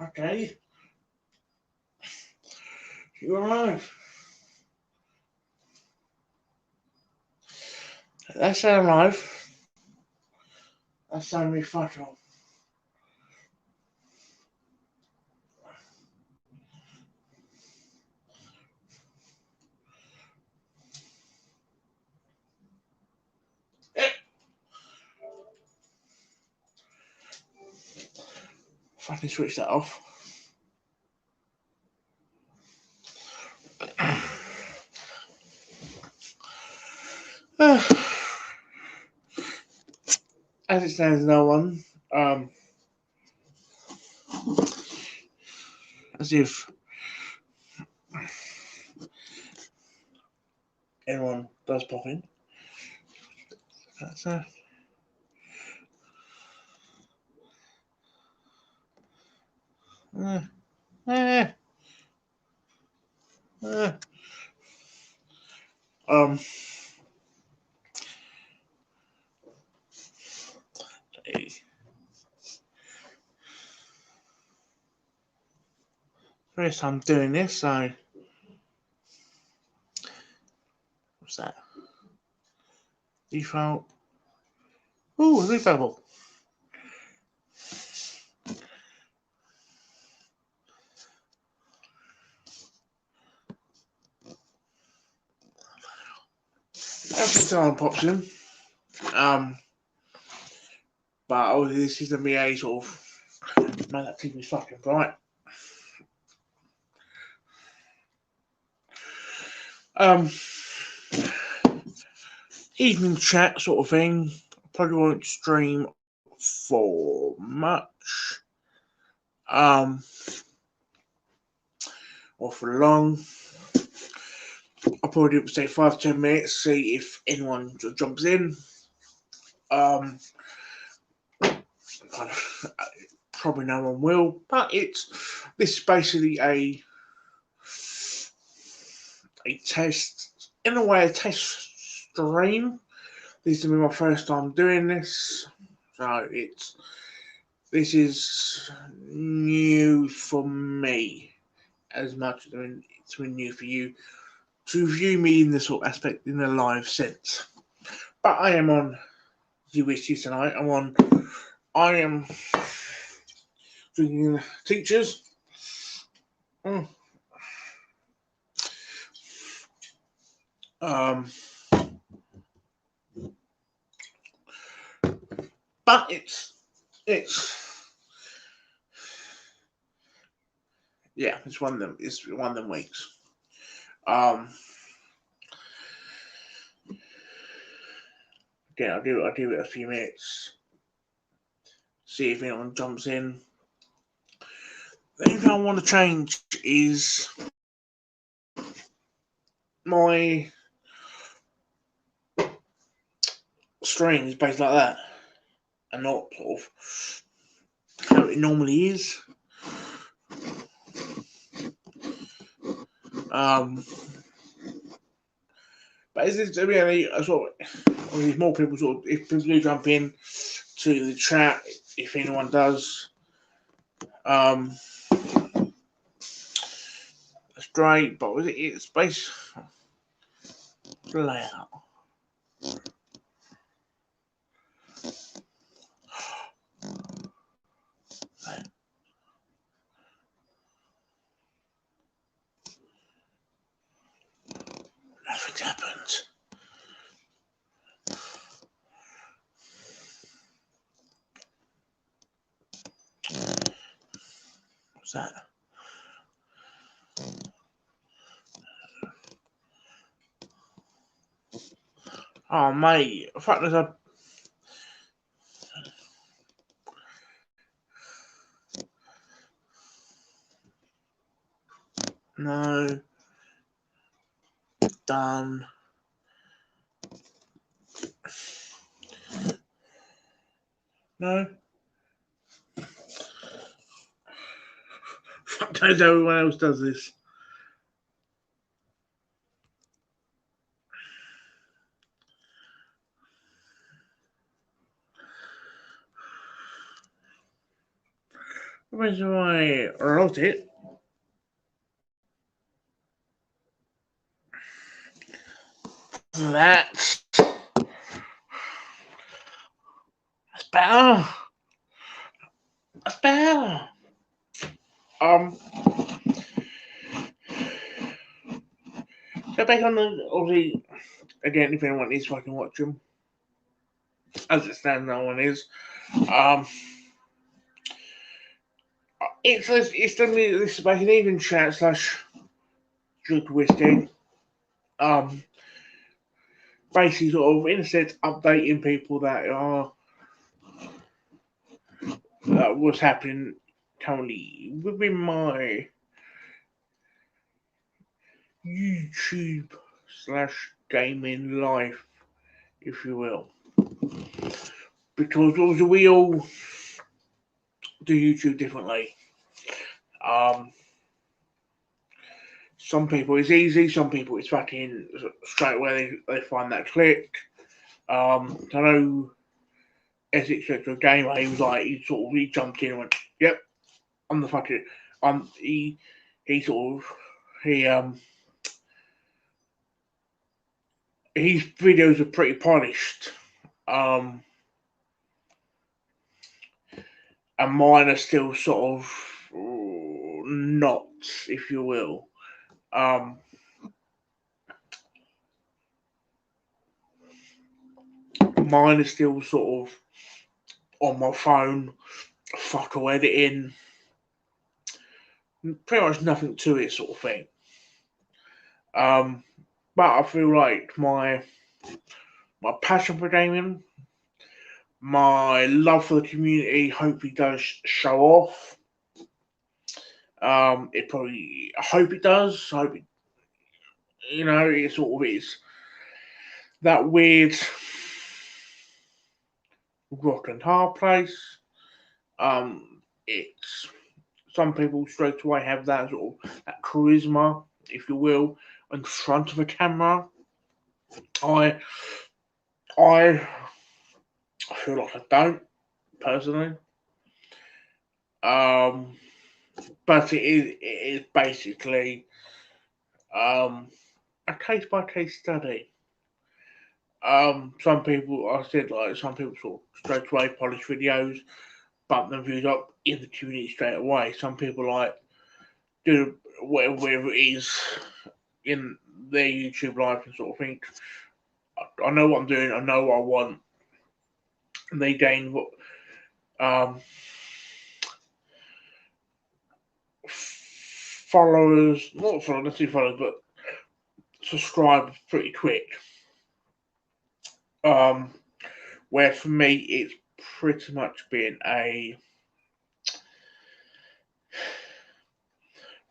Okay. You're alive. That's alive. That's only fatal. If I can switch that off. As it stands, no one. As if anyone does pop in. That's uh, uh, uh, um. First time doing this, so what's that? Default. Ooh, a refillable. Every time pops in. But obviously this is gonna be a sort of man that TV's fucking bright. Evening chat sort of thing. Probably won't stream for much. Or for long. I'll probably do say 5-10 minutes, see if anyone jumps in. Probably no one will, but this is basically a test, in a way, a test stream. This is gonna be my first time doing this, so this is new for me as much as it's been new for you to view me in the sort of aspect in a live sense. But I am on USG tonight. I am drinking teachers. But it's yeah, it's one of them weeks. Again, I'll do it a few minutes. See if anyone jumps in. The only thing I want to change is my streams based like that, and not sort of how it normally is. But is this really sort of, there's more people sort of, if people do jump in to the chat, if anyone does, that's great. But it's based layout. Nothing's happened. What's that? Oh, mate. In fact, there's a. No. Done. No. Fuck knows everyone else does this. I promise if I wrote it, that's better. That's better. So back on the, obviously, again, if anyone is fucking watch them, as it stands, no one is. It's definitely this is like an even chat slash drink whiskey. Basically, sort of in a sense, updating people that are what's happening currently within my YouTube slash gaming life, if you will, because obviously we all do YouTube differently. Some people it's easy, some people it's fucking straight away they find that click. I know Essex a gamer, he was like he jumped in and went, yep, I'm the fucking he sort of his videos are pretty polished. And mine are still sort of not, if you will. Mine is still sort of on my phone, photo editing, pretty much nothing to it, sort of thing. But I feel like my passion for gaming, my love for the community, hopefully does show off. It probably, I hope it does. I hope it, it sort of is that weird rock and hard place. It's some people straight away have that sort of that charisma, if you will, in front of a camera. I feel like I don't personally. But it is basically a case by case study. Some people, I said, like some people sort of straight away polish videos, bump them views up in the community straight away. Some people like do whatever it is in their YouTube life and sort of think, I know what I'm doing, I know what I want. And they gain what followers, not followers, let's say followers, but subscribe pretty quick. Where for me it's pretty much been a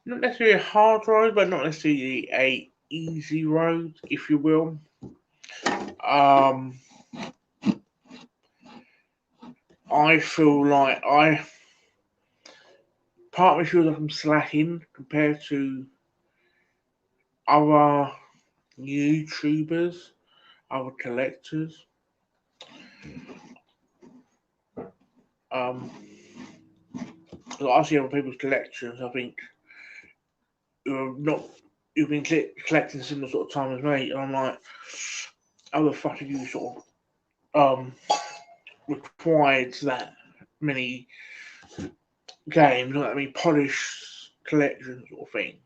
not necessarily a hard road, but not necessarily a easy road, if you will. I feel like part of me feels like I'm slacking compared to other YouTubers, other collectors. I see other people's collections, I think, who've been collecting similar sort of time as me, and I'm like, how the fuck are you sort of required that many games, I mean, polished collection sort of thing.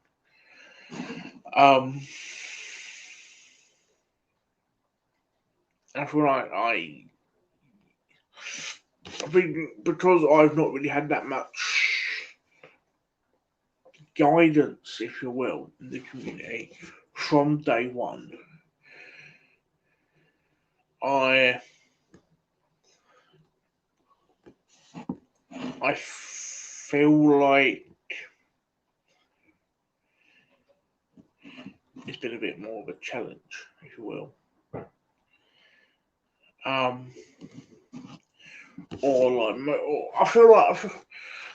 I feel like I think because I've not really had that much guidance, if you will, in the community from day one, I feel like it's been a bit more of a challenge, if you will. I feel like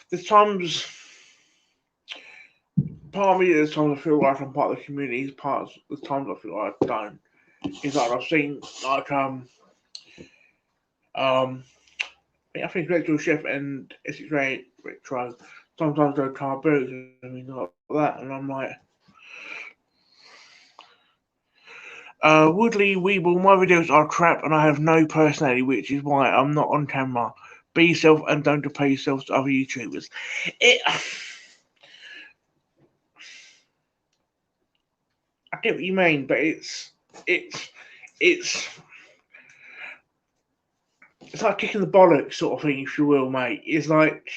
there's times, part of me, there's times I feel like I'm part of the community, there's times I feel like I don't. It's like I've seen, like, I think Retro Chef and Essex Ray Retro sometimes go car boots and things like that, and I'm like, Woodley Weeble, my videos are crap and I have no personality, which is why I'm not on camera. Be yourself and don't compare yourself to other YouTubers. I get what you mean, but it's like kicking the bollocks sort of thing, if you will, mate. It's like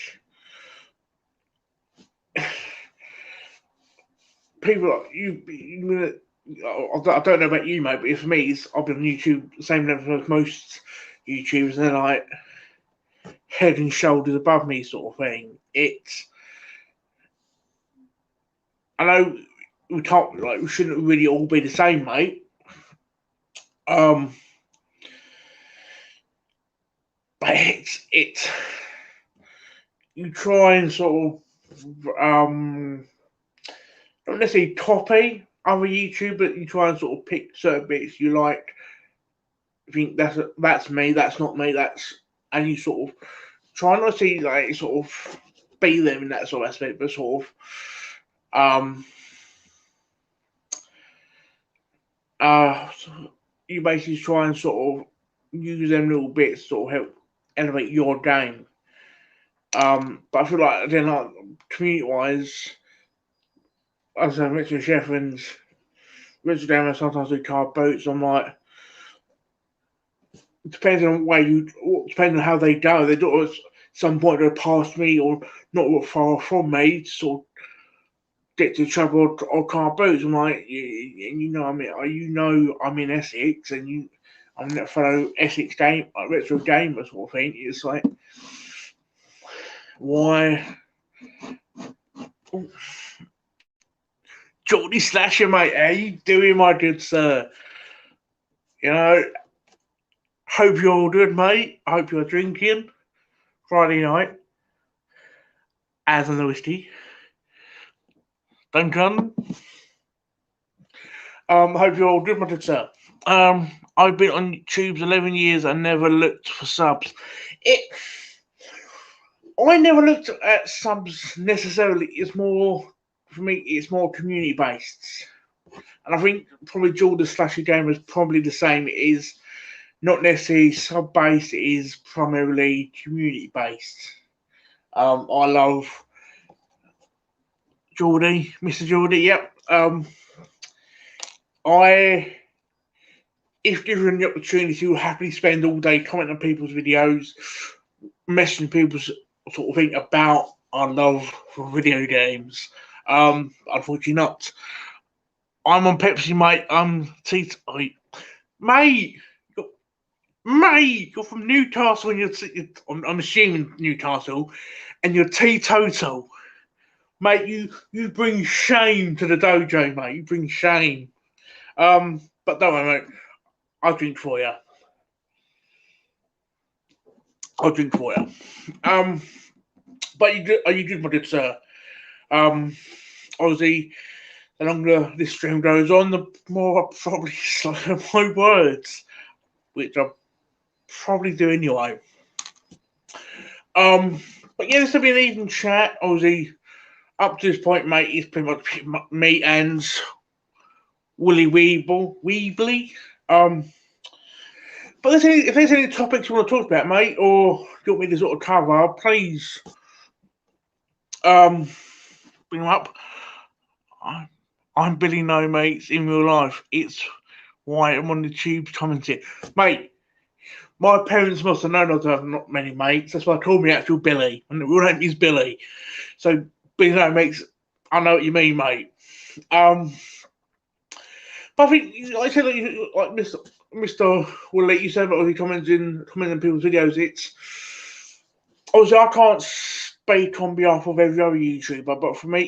people like you I don't know about you, mate, but for me, I've been on YouTube the same level as most YouTubers, and they're like head and shoulders above me, sort of thing. I know we shouldn't really all be the same, mate. But it's you try and sort of not necessarily copy other YouTube, but you try and sort of pick certain bits you like. Think that's me, that's not me, and you sort of try not to see like sort of be them in that sort of aspect, but sort of you basically try and sort of use them little bits to sort of help elevate your game. But I feel like then, like community wise, as I mentioned, Sheffrin's, Richard Dammer sometimes do car boats. I'm like, it depends on depends on how they go. They do at some point they'll pass me or not far from me to sort of get to trouble or car boats. I'm like, you know, I'm in Essex, and I'm a fellow Essex retro gamer sort of thing. It's like, why? Geordie Slasher, mate, how you doing, my good sir? You know, hope you're all good, mate. I hope you're drinking Friday night as an whiskey. Duncan. Hope you're all good, my good sir. I've been on YouTube 11 years and never looked for subs. I never looked at subs necessarily. It's more, for me, it's more community based. And I think probably Jordan Slasher Gamer is probably the same. It is not necessarily sub based, it is primarily community based. I love Geordie, Mr. Geordie, yep. If given the opportunity, will happily spend all day commenting on people's videos, messaging people sort of thing about our love for video games. Unfortunately not. I'm on Pepsi, mate. Mate, you're from Newcastle, and I'm assuming Newcastle, and you're teetotal. Mate, you bring shame to the dojo, mate. You bring shame. But don't worry, mate. I'll drink for you. But are you good, my good sir? Obviously, the longer this stream goes on, the more I probably slur my words, which I probably do anyway. But yeah, this will be an even chat. Obviously, up to this point, mate, it's pretty much me and Willy Weebly. But if there's any topics you want to talk about, mate, or you want me to sort of cover, please bring them up. I'm Billy No Mates in real life. It's why I'm on the tube commenting. Mate, my parents must have known I have not many mates. That's why they called me actual Billy. And the real name is Billy. So, Billy No Mates, I know what you mean, mate. But I think, like I said, like Mr. Willie, you said about the commenting on people's videos, it's obviously I can't speak on behalf of every other YouTuber, but for me,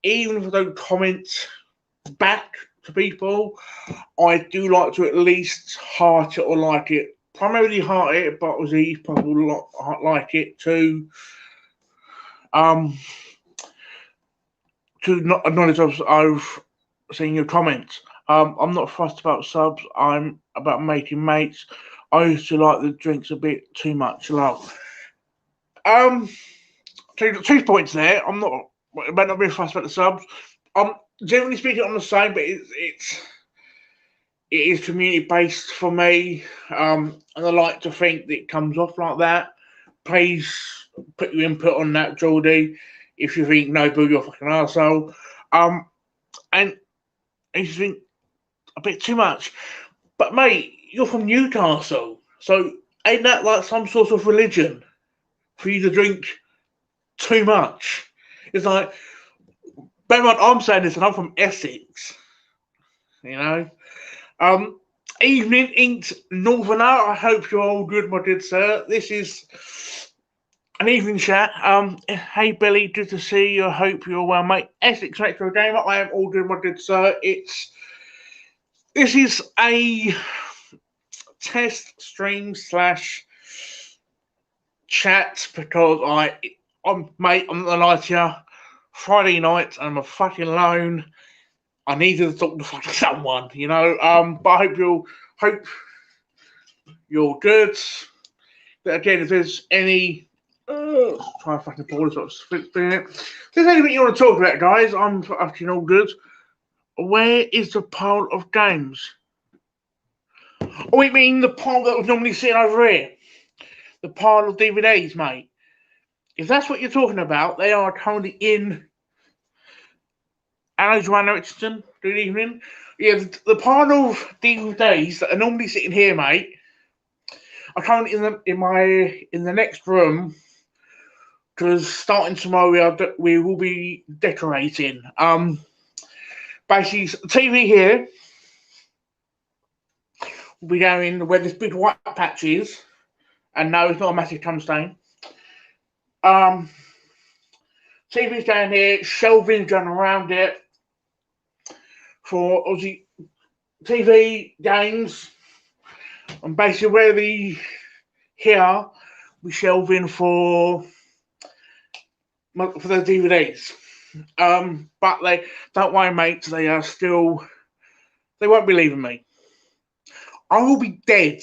even if I don't comment back to people, I do like to at least heart it or like it. Primarily heart it, but obviously people like it to not acknowledge I've seen your comments. I'm not fussed about subs. I'm about making mates. I used to like the drinks a bit too much. Love. two points there. I'm not, it might not be fussed about the subs. Generally speaking, I'm the same, but it is community based for me, and I like to think that it comes off like that. Please put your input on that, Geordie. If you think no, boo, you're a fucking arsehole. And you think a bit too much. But mate, you're from Newcastle, so ain't that like some sort of religion for you to drink too much? It's like, bear in mind, I'm saying this, and I'm from Essex. You know. Evening, Inked Northerner. I hope you're all good, my good sir. This is an evening chat. Hey Billy, good to see you. I hope you're well, mate. Essex Retro Gamer. I am all good, my good sir. This is a test stream / chat because I'm not gonna lie to you. Friday night, I'm a fucking alone. I needed to talk to someone, you know. But I hope you're good. But again, if there's any, try and fucking pull this up. If there's anything you want to talk about, guys, I'm fucking all good. Where is the pile of games? Oh, you mean the pile that was normally sitting over here? The pile of DVDs, mate. If that's what you're talking about, they are currently in. Hello, Joanna Richardson. Good evening. Yeah, the pile of DVDs that are normally sitting here, mate, are currently in the next room because starting tomorrow we will be decorating. Basically, TV here will be going where this big white patch is, and no, it's not a massive cum stain. TV's down here, shelving going around it. For Aussie TV games, and basically where we shelving for the DVDs. But they don't worry, mate. They won't be leaving me. I will be dead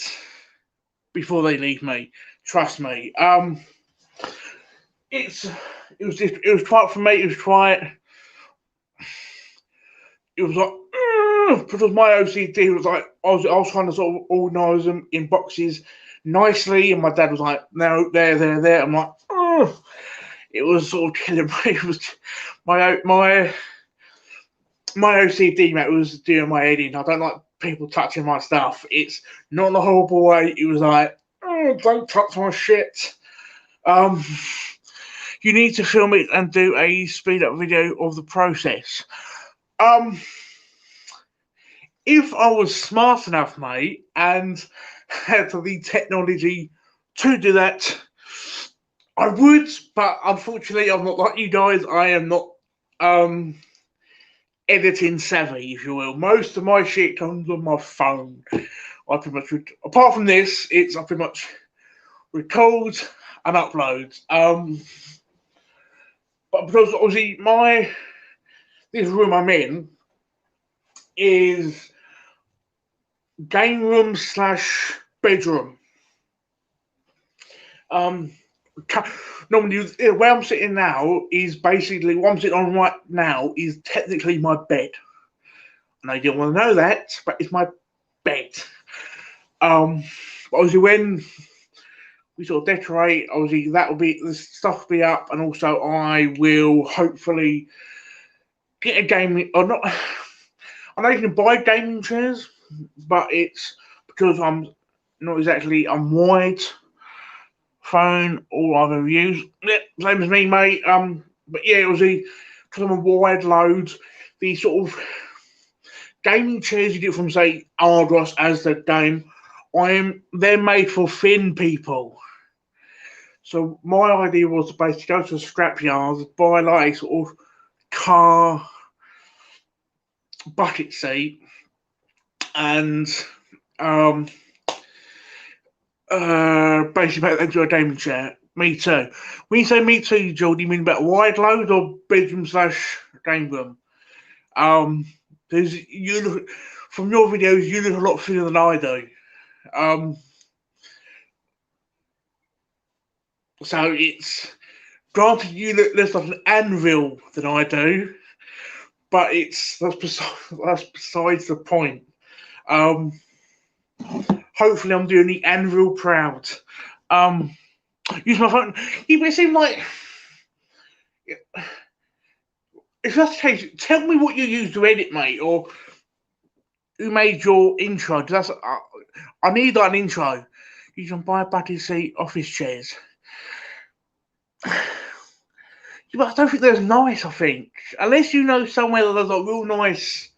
before they leave me. Trust me. It was quite for me. It was like, because my OCD was like, I was trying to sort of organise them in boxes nicely, and my dad was like, no, there. I'm like, it was sort of killing me. It was my OCD, mate, was doing my head in. I don't like people touching my stuff. It's not in a horrible way. It was like, don't touch my shit. You need to film it and do a speed up video of the process. If I was smart enough, mate, and had the technology to do that, I would, but unfortunately, I'm not like you guys. I am not editing savvy, if you will. Most of my shit comes on my phone. I pretty much, apart from this, I pretty much record and upload. But because obviously this room I'm in is game room / bedroom. Normally, where I'm sitting now is basically what I'm sitting on right now is technically my bed. And I didn't want to know that, but it's my bed. Obviously, when we sort of decorate, obviously the stuff will be up, and also I will hopefully get a gaming or not. I know you can buy gaming chairs, but it's because I'm wide phone all I've ever used. Yeah, same as me, mate. But yeah, it was because I'm a wide load. The sort of gaming chairs you get from say Argos as the game, they're made for thin people. So my idea was to basically go to the scrapyard, buy like a sort of car bucket seat, and basically make that into a gaming chair. Me too. When you say me too, Joel, do you mean about wide load or bedroom / game room? Because you look from your videos, you look a lot thinner than I do. So it's Granted, you look less like an anvil than I do, but that's besides the point. Hopefully, I'm doing the anvil proud. Use my phone. It seems like if that's the case, tell me what you use to edit, mate, or who made your intro. Cause that's I need like an intro. You can buy a buddy seat office chairs. But I don't think they're nice. I think unless you know somewhere that there's like real nice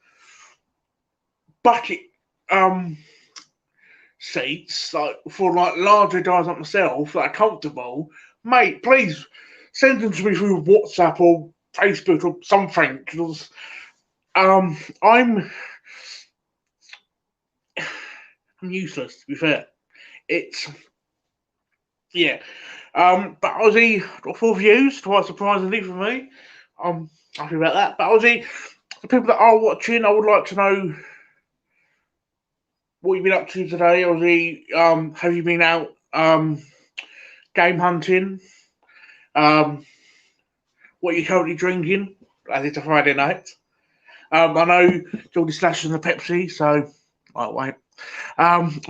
bucket seats, like for like larger guys like myself that are comfortable, mate. Please send them to me through WhatsApp or Facebook or something. Because I'm useless. To be fair, it's yeah. But Aussie got 4 views, quite surprisingly for me. I'm happy about that. But Aussie, the people that are watching, I would like to know what you've been up to today. Aussie, have you been out game hunting? What are you currently drinking? As it's a Friday night. I know Geordie Slash and the Pepsi, so I'll wait. One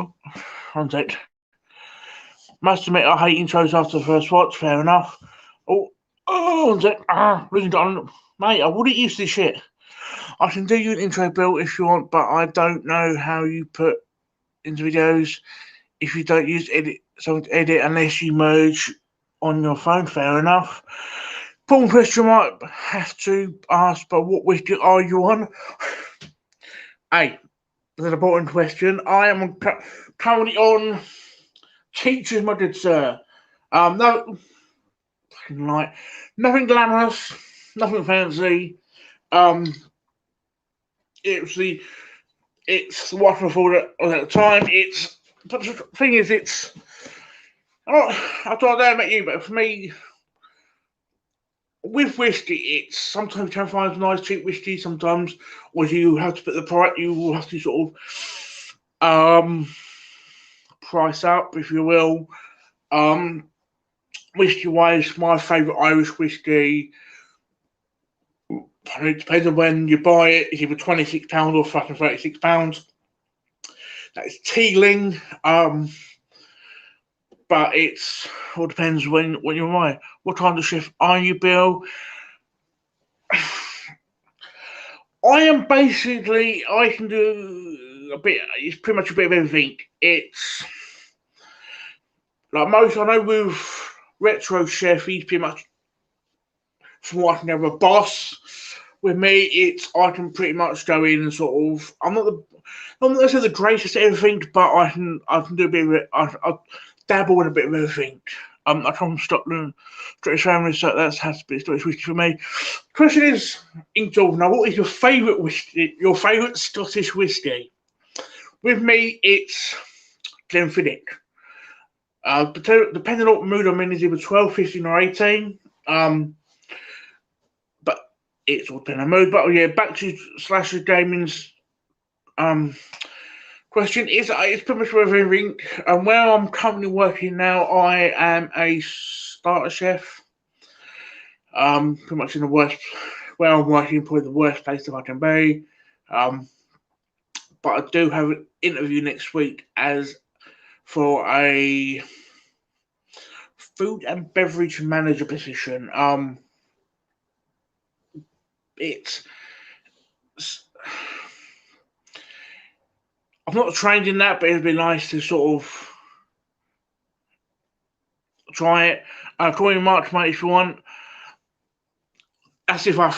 sec. Must admit, I hate intros after the first watch. Fair enough. One sec. Losing on, mate. I wouldn't use this shit. I can do you an intro build if you want, but I don't know how you put into videos if you don't use something to edit unless you merge on your phone. Fair enough. Important question might have to ask, but what widget are you on? Hey, that's an important question. I am currently on Teachers, my good sir. No, like nothing glamorous, nothing fancy. It's what I afford at the time. But the thing is, I don't know about you, but for me, with whiskey, it's sometimes you can find nice cheap whiskey. Sometimes, or you have to put the price. You will have to sort of price up, if you will. Whiskey wise, my favourite Irish whiskey. It depends on when you buy it. It's either £26 or fucking £36. That is Teeling. But it's all depends when you buy. What kind of chef are you, Bill? I am basically. I can do a bit. It's pretty much a bit of everything. It's like most. I know with Retro Chef, he's pretty much from what I can have a boss. With me, I can pretty much go in and sort of. I'm not necessarily the greatest at everything, but I can do a bit of it. I dabble in a bit of everything. I come from Scotland, Scottish family, so that's has to be Scottish whiskey for me. Question is, Inkdorf, now what is your favourite whiskey? Your favourite Scottish whiskey? With me, it's Glenfiddich. Depending on what mood I'm in, is either 12, 15, or 18. But it's all depending on mood. But yeah, back to Slasher Gaming's question. It's pretty much everything. And where I'm currently working now, I am a starter chef. Pretty much in the worst where I'm working, probably the worst place that I can be. But I do have an interview next week for a food and beverage manager position. I'm not trained in that, but it'd be nice to sort of try it. Call me Mark, mate, if you want. As if I'll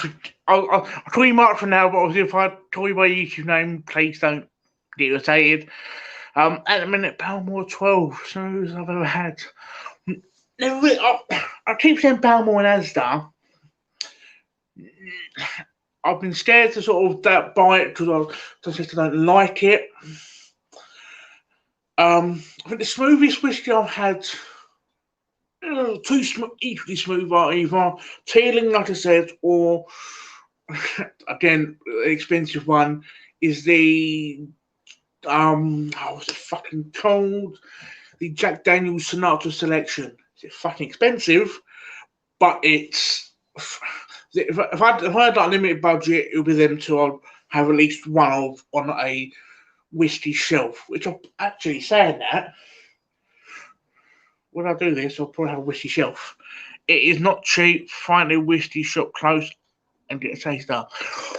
call you Mark for now, but if I call you by YouTube name, please don't get irritated. At the minute, Palmore 12, smoothest I've ever had. I keep saying Palmore and Asda. I've been scared to sort of buy it because I don't like it. I think the smoothest whiskey I've had, equally smooth, are either Teeling, like I said, or again, the expensive one is the what's it fucking called? The Jack Daniel's Sinatra Selection. It's fucking expensive, but it's if I had like a limited budget, it would be them two. I'd have at least one of on a whiskey shelf. Which I'm actually saying that when I do this, I'll probably have a whiskey shelf. It is not cheap. Find a whiskey shop close and get a taster.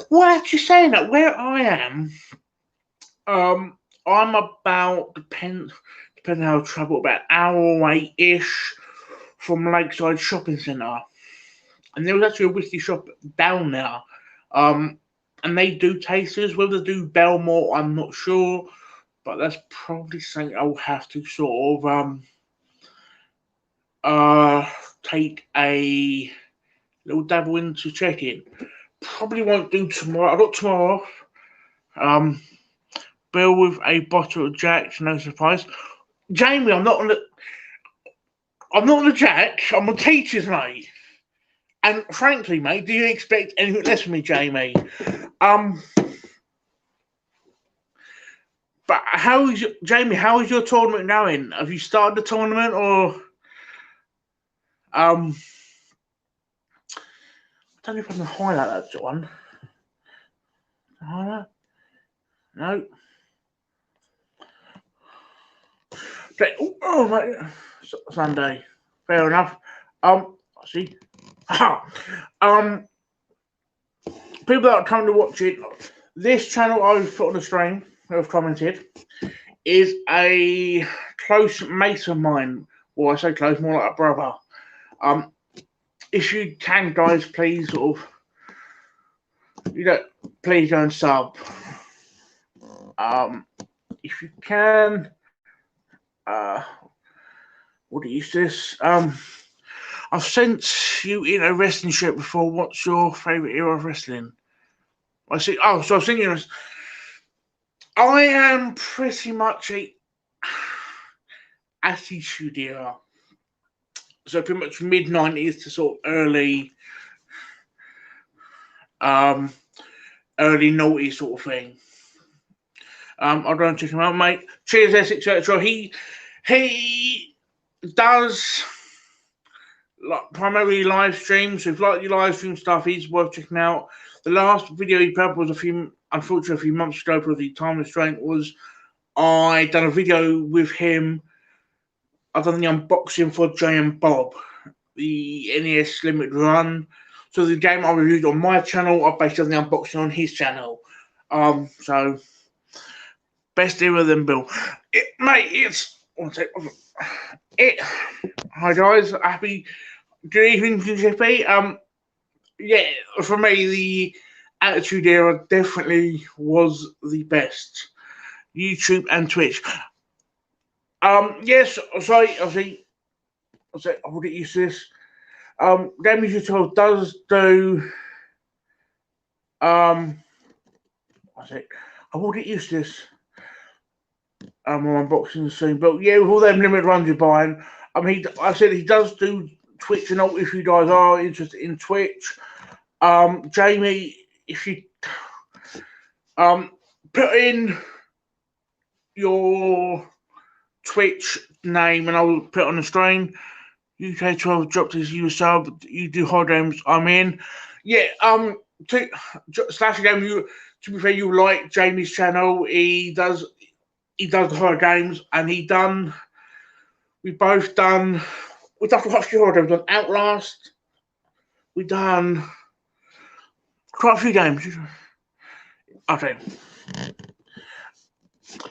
Well, actually saying that, where I am, I'm about depending how I travel, about an hour away ish from Lakeside Shopping Centre, and there was actually a whiskey shop down there, and they do tasters. Whether they do Belmore, I'm not sure, but that's probably something I'll have to sort of take a little dabble into checking. Probably won't do tomorrow. I got tomorrow off. Bill with a bottle of Jack, no surprise. Jamie, I'm not on the Jack. I'm a teacher's mate. And frankly, mate, do you expect anything less from me, Jamie? But Jamie? How is your tournament going? Have you started the tournament, or I don't know if I can highlight that one. Highlight? No. Okay. Oh, mate. Sunday. Fair enough. See. People that are coming to watch it, this channel I've put on the stream, who have commented, is a close mate of mine. Well, I say close, more like a brother. If you can, guys, please sort of, please go and sub. If you can, what is this? I've sent you in a wrestling shirt before. What's your favourite era of wrestling? I see. Oh, so I've seen you. I am pretty much a Attitude Era. So pretty much mid-90s to sort of early noughties sort of thing. I'll go and check him out, mate. Cheers, Essex, etc. He does primarily live streams. So if you like your live stream stuff, he's worth checking out. The last video he put up was unfortunately a few months ago, for the time restraint was I done a video with him. I've done the unboxing for Jay and Bob, the NES Limited Run. So the game I reviewed on my channel, I based on the unboxing on his channel. So best era than Bill. Hi guys, happy good evening from Jippy. Yeah, for me the Attitude Era definitely was the best. YouTube and Twitch. Yes, sorry, I will get used to this. Damage Control does do. I will get used to this. I'm unboxing soon, but yeah, with all them limited runs you're buying, I said he does do Twitch and all. If you guys are interested in Twitch, Jamie, if you put in your Twitch name and I'll put it on the screen. UK12 dropped his U sub. You do hard games. I'm in. Yeah. Slash game. To be fair, you like Jamie's channel. He does the horror games, and we've done quite a few horror games. We've done Outlast. We've done quite a few games. Okay.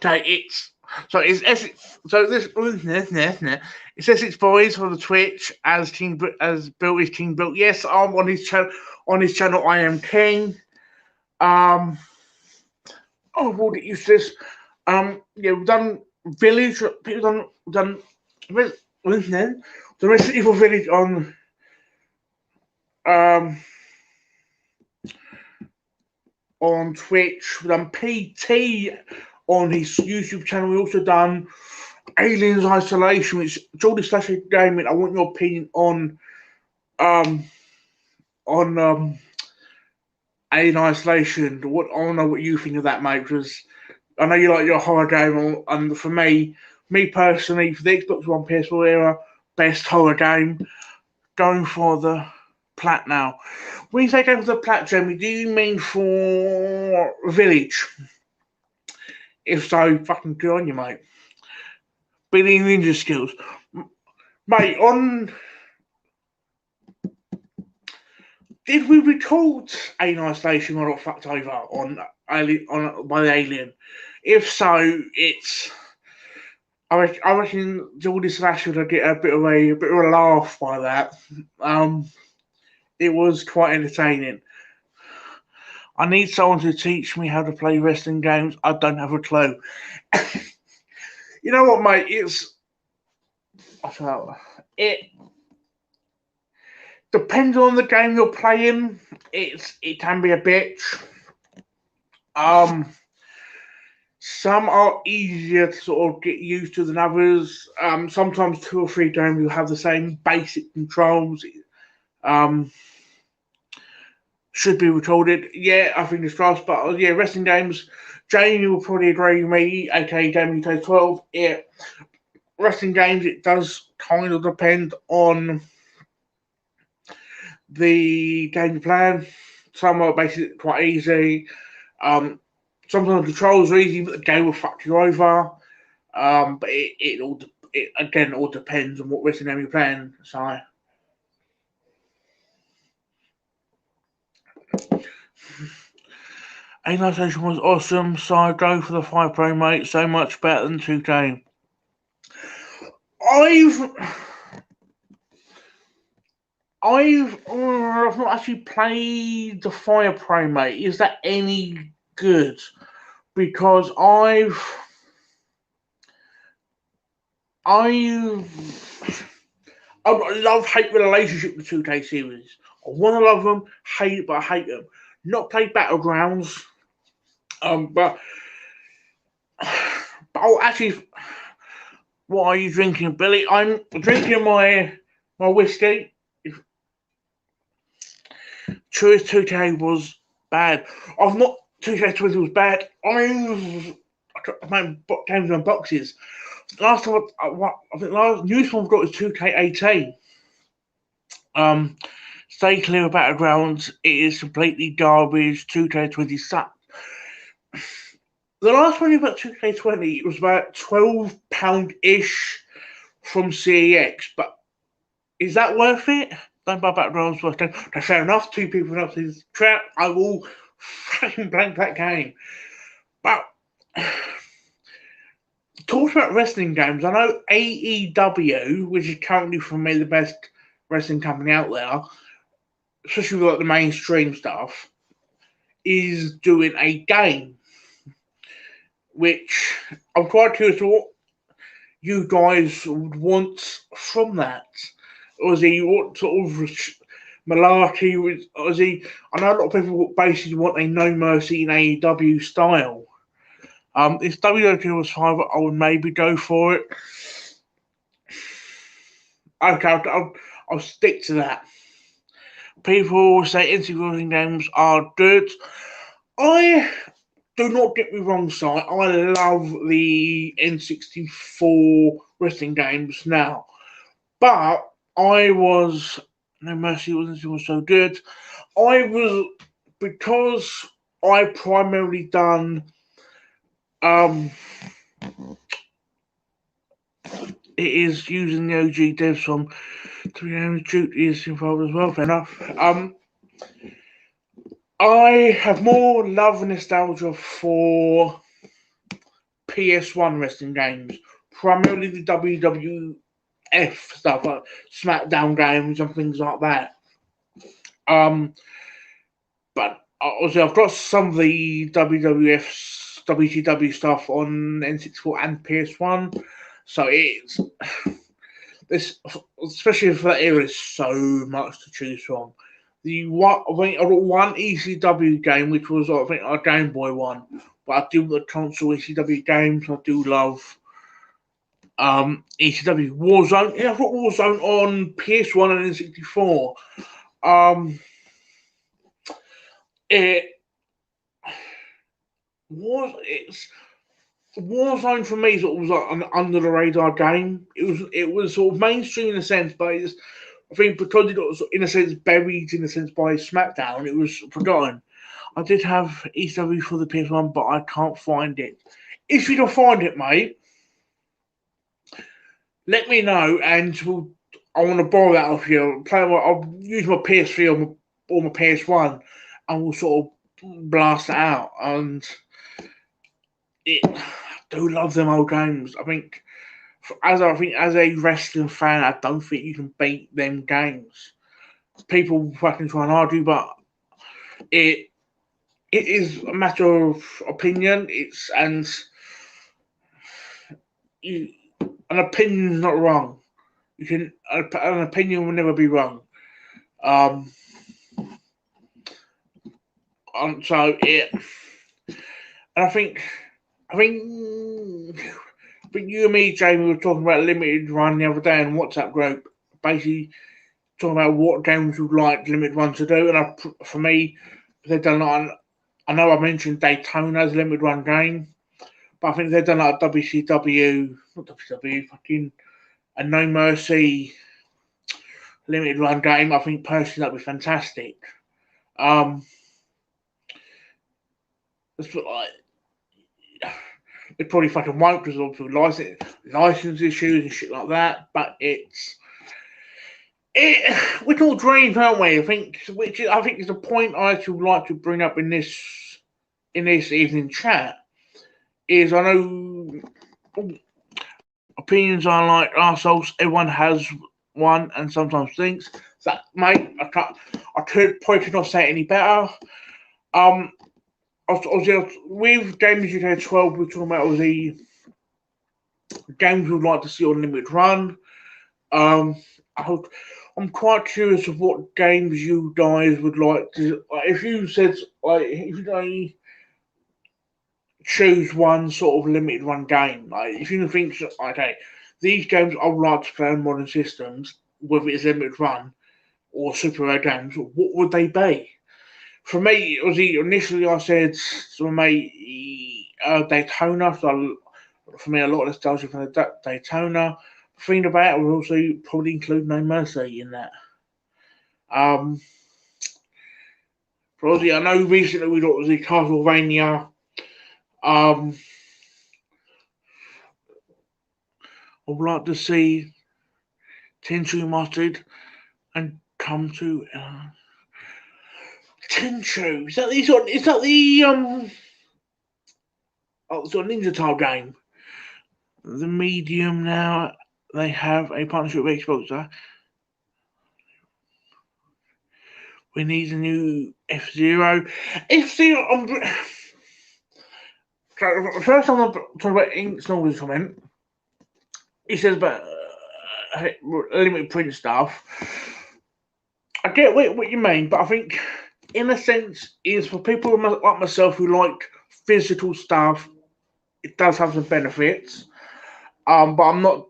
It's Essex Boys for the Twitch as Bill is King Bill. Yes, I'm on his channel. On his channel, I am King. We'll get used to this. Yeah, we've done Village. People done the Resident Evil Village on Twitch. We've done PT on his YouTube channel. We've also done Aliens Isolation, which Jordy Slash Gaming. I want your opinion on Alien Isolation. I don't know what you think of that, mate, because I know you like your horror game, and for me personally, for the Xbox One PS4 era, best horror game. go for the plat now. When you say go for the plat, Jeremy, do you mean for Village? If so, fucking good on you, mate. Billy Ninja skills. Mate, did we record A9 Station or got fucked over by the alien? If so, it's I reckon Geordie Slash would get a bit of a laugh by that. It was quite entertaining. I need someone to teach me how to play wrestling games. I don't have a clue. You know what, mate? It depends on the game you're playing. It can be a bitch. Some are easier to sort of get used to than others. Sometimes 2 or 3 games will have the same basic controls. Should be recorded. Yeah, I think it's fast, but yeah, wrestling games. Jamie will probably agree with me, aka Jamie K 12. Yeah, wrestling games, it does kind of depend on the game plan. Some are basically quite easy. Sometimes the controls are easy, but the game will fuck you over. But it all depends on what wrestling game you're playing. So. A9 Station was awesome, so I go for the 5 Pro, mate. So much better than 2K. I've not actually played the Fire Pro, mate. Is that any good? Because I love-hate relationship with 2K series. I want to love them, hate it, but I hate them. Not play Battlegrounds, but I'll actually. What are you drinking, Billy? I'm drinking my whiskey. True as 2K was bad. I've not 2K20 was bad. I bought games on boxes. Last time I think last newest one I've got is 2K18. Stay clear of Battlegrounds. It is completely garbage. 2K20 sucked. The last one about 2K20, it was about £12-ish from CEX, but is that worth it? Don't buy Battlegrounds worth it. Okay, fair enough. 2 people enough is crap. I will fucking blank that game. But talking about wrestling games, I know AEW, which is currently for me the best wrestling company out there, especially with like the mainstream stuff, is doing a game. Which I'm quite curious what you guys would want from that. Or is he what sort of malarkey? Or is he? I know a lot of people basically want a No Mercy in AEW style. If WWE was fine, I would maybe go for it. Okay, I'll stick to that. People say instant games are good. Do not get me wrong, Si. I love the N64 wrestling games now. But No Mercy wasn't so good. Because I primarily done, it is using the OG devs from 3 Duke is involved as well, fair enough. I have more love and nostalgia for PS1 wrestling games, primarily the WWF stuff, like SmackDown games and things like that. But obviously, I've got some of the WWF, WCW stuff on N64 and PS1, so it's this, especially for that era, there's so much to choose from. I got one ECW game, which was I think a Game Boy one, but I do the console ECW games. I do love ECW Warzone. Yeah, I've got Warzone on PS1 and N64. Warzone for me sort of was like an under the radar game. It was sort of mainstream in a sense, but I think because it got, in a sense, buried in a sense by SmackDown, it was forgotten. I did have ECW for the PS1, but I can't find it. If you can find it, mate, let me know, and I want to borrow that off you. I'll use my PS3 or my PS1, and we'll sort of blast it out. And I do love them old games. I think as a wrestling fan, I don't think you can beat them games. People fucking try and argue, but it is a matter of opinion. An opinion is not wrong. An opinion will never be wrong. So it, and I think you and me, Jamie, were talking about limited run the other day in WhatsApp group, basically talking about what games we'd like limited run to do. And for me, they've done like, I know I mentioned Daytona as a limited run game, but I think they've done like WCW, not WCW, fucking a No Mercy limited run game. I think personally that'd be fantastic. It's like, it probably fucking won't because of license issues and shit like that. But we're all dreams, aren't we? I think is the point I actually like to bring up in this evening chat. Is I know opinions are like arseholes. Everyone has one, and sometimes thinks that, mate, I could not say it any better. With Games UK 12, we're talking about the games we'd like to see on limited run. I'm quite curious of what games you guys would like to. If you said, if you only choose one sort of limited run game, if you think, okay, these games I would like to play on modern systems, whether it's limited run or super rare games, what would they be? For me, it was initially I said to me Daytona. So for me, a lot of nostalgia from the Daytona. Thinking about it, would also probably include No Mercy in that. Probably, I know recently we got the Castlevania. I would like to see Tenchu Mustard and come to Tenchu. Is that the Ninja Tile game? The medium now. They have a partnership with Xbox. We need a new F-Zero. F-Zero. First, I'm going to talk about Ink Snorkel's comment. He says about limited print stuff. I get what you mean, but I think, in a sense, is for people like myself who like physical stuff, it does have some benefits. But I'm not.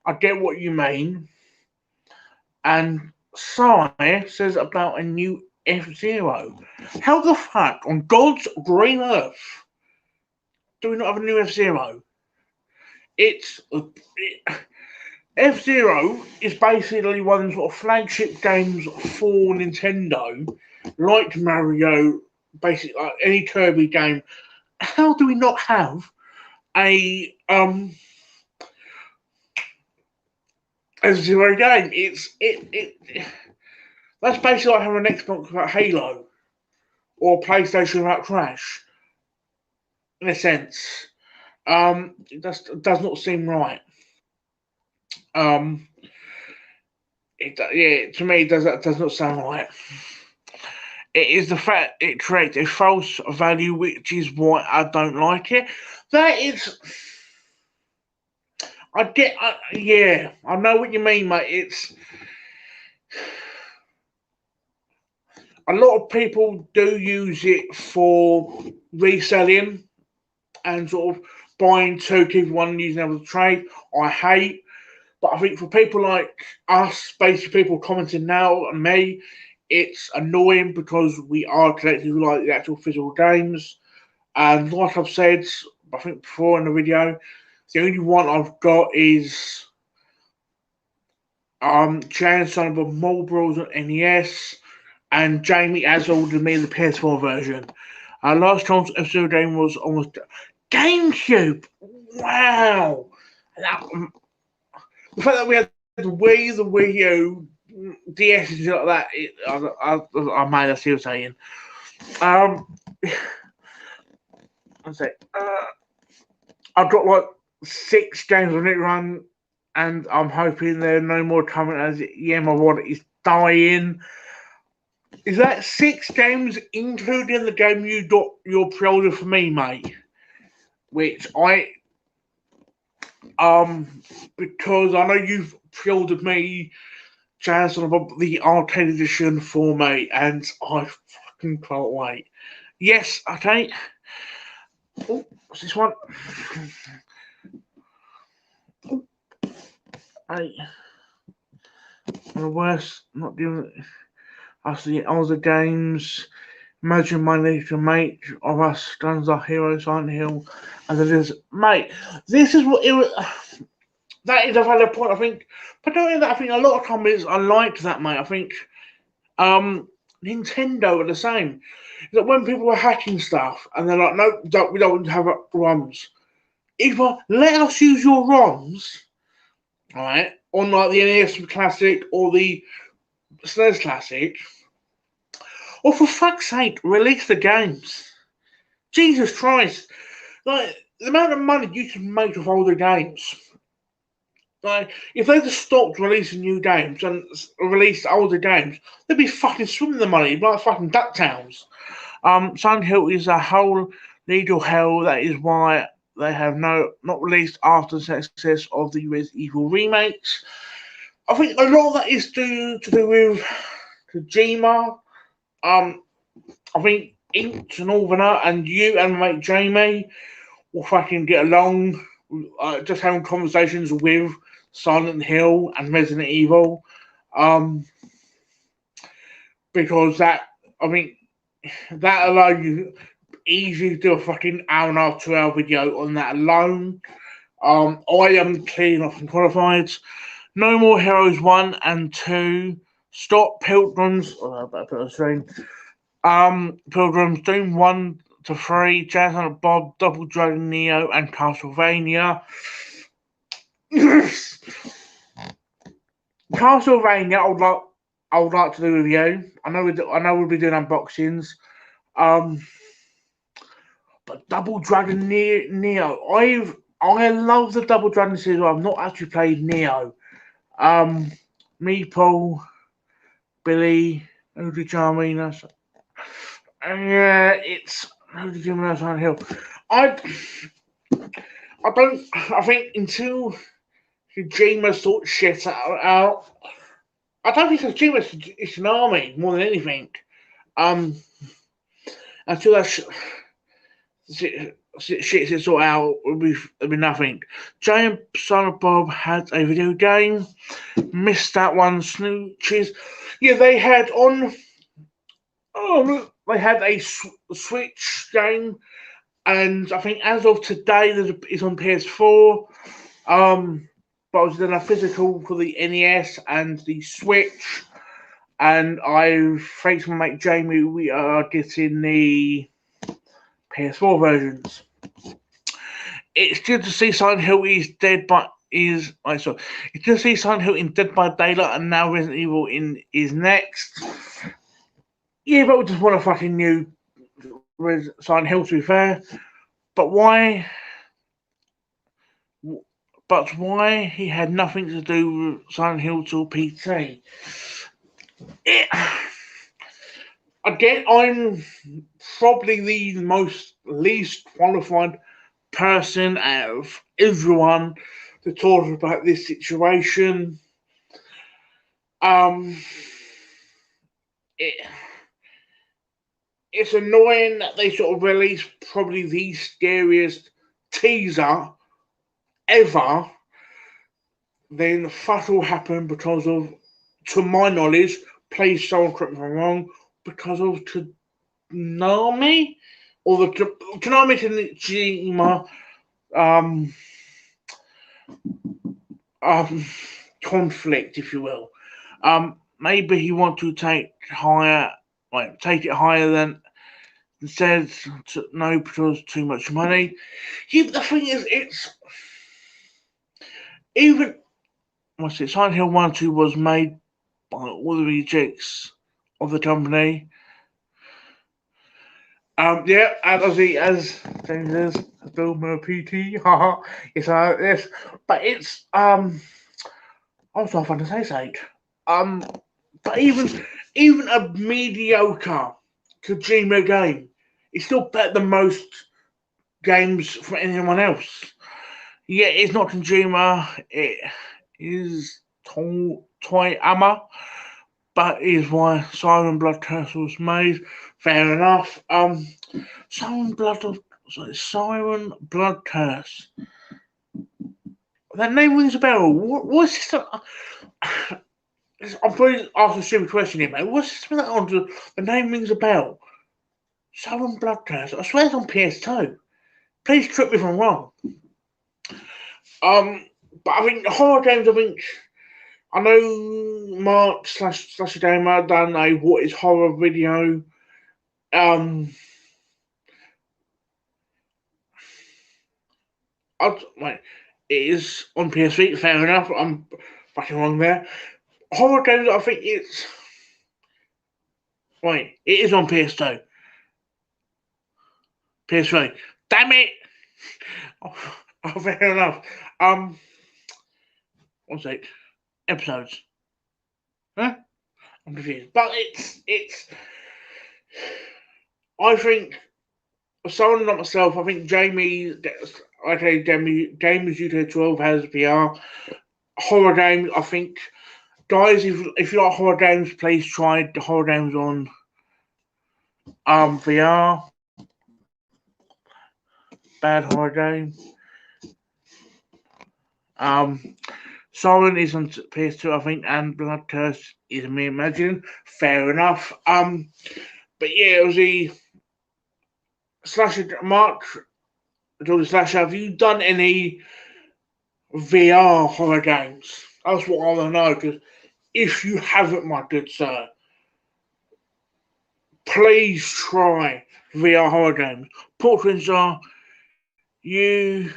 I get what you mean. And Sai says about a new F-Zero. How the fuck on God's green earth do we not have a new F-Zero? F-Zero is basically one of the sort of flagship games for Nintendo, like Mario, basically like any Kirby game. How do we not have a F-Zero game? That's basically like having an Xbox without Halo or a PlayStation without Crash. In a sense, it does not seem right. To me, that does not sound right. It is the fact it creates a false value, which is why I don't like it. That is, I know what you mean, mate. It's a lot of people do use it for reselling and sort of buying two, keep one, using them as a trade. I hate. But I think for people like us, basically people commenting now and me, it's annoying because we are collectors who like the actual physical games. And like I've said, I think before in the video, the only one I've got is Jan Son of Marlboro's on NES, and Jamie has ordered me the PS4 version. Last chance episode game was on the GameCube. Wow! That, the fact that we had the Wii, the Wii U, DS, and shit like that, I might see what I'm saying. Let's say, I've got like 6 games on it run, and I'm hoping there are no more coming as my wallet is dying. Is that 6 games including the game you got your pre-order for me, mate? Which because I know you've pre-ordered me Jazz on the arcade edition for me, and I fucking can't wait. Yes, okay. Oh, what's this one? Oh, hey. The worst, not doing it. After the other games, imagine my nature mate of us guns our heroes Silent Hill, and it is, mate. This is what it was. That is a valid point, I think. But don't know that I think a lot of companies are like that, mate. I think Nintendo are the same. That when people are hacking stuff and they're like, no, we don't want to have ROMs. Either let us use your ROMs, right, on like the NES Classic or the SNES Classic, or for fuck's sake, release the games. Jesus Christ. Like, the amount of money you can make with older games. Like, if they just stopped releasing new games and released older games, they'd be fucking swimming the money like fucking DuckTales. Silent Hill is a whole legal hell. That is why they have not released after the success of the Resident Evil remakes. I think a lot of that is to do with Kojima. I think Inch and Alvina and you and mate Jamie will fucking get along. Just having conversations with Silent Hill and Resident Evil, because that alone you easily do a fucking hour and a half, 2 hour video on that alone. I am clean off and qualified. No More Heroes 1 and 2. Stop Pilgrims. Pilgrims Doom 1 to 3. Jazz and Bob, Double Dragon Neo, and Castlevania. Castlevania, I would like to do a review. I know we'll be doing unboxings. But Double Dragon Neo, I love the Double Dragon series. I've not actually played Neo. Meeple, Billy, Rudy Jarmina. Yeah, it's Rudy Jarmina Silent Hill. I think until Kojima sort shit out, I don't think Kojima is an army more than anything. Until that shit is sort out, it'll be nothing. Giant Silent Bob had a video game. Missed that one, Snooches. Yeah, they had on. They had a Switch game, and I think as of today, it's on PS4. But I was doing a physical for the NES and the Switch, and I thanks to my mate Jamie, we are getting the PS4 versions. It's good to see Silent Hill is dead, but it's good to see Silent Hill in Dead by Daylight, and now Resident Evil is next. Yeah, but we just want a fucking new Silent Hill, to be fair. But why? But why he had nothing to do with Silent Hill till PT? Again, I'm probably the least qualified person out of everyone to talk about this situation. It's annoying that they sort of released probably the scariest teaser ever. Then fuck all happened because of, to my knowledge, please someone correct me if I'm wrong, because of Konami or the Konami Kojima conflict, if you will. Maybe he wants to take it higher than instead no because too much money. Yeah, the thing is, it's even Silent Hill 1 2 was made by all the rejects of the company. Yeah, as James says, Bill Murray PT, haha, yes, but it's I was trying to say something. But even a mediocre Kojima game is still better than most games from anyone else. Yeah, it's not Kojima, it is Toyama, but it is why Siren Blood Curse was made. Fair enough. Siren Siren Blood Curse. That name rings a bell. What's this? I'm probably asking a stupid question here, mate. What's this that on? The name rings a bell. Siren Blood Curse. I swear it's on PS2. Please correct me if I'm wrong. But I think horror games. I know Mark / Gamer done a what is horror video. It is on PS3. Fair enough. I'm fucking wrong there. Horror games. I think it's it is on PS2. PS3. Damn it! Oh, fair enough. What's it? Episodes. Huh? I'm confused. But it's. I think someone like myself. I think Jamie. Okay, Gamers UK 12 has VR horror games. I think, guys, if you like horror games, please try the horror games on VR. Bad horror game. Siren is on PS2, I think, and Blood Curse is me imagining. Fair enough. But yeah, it was the Slasher Mark. Slasher, have you done any VR horror games? That's what I want to know. Because if you haven't, my good sir, please try VR horror games. Portraits are you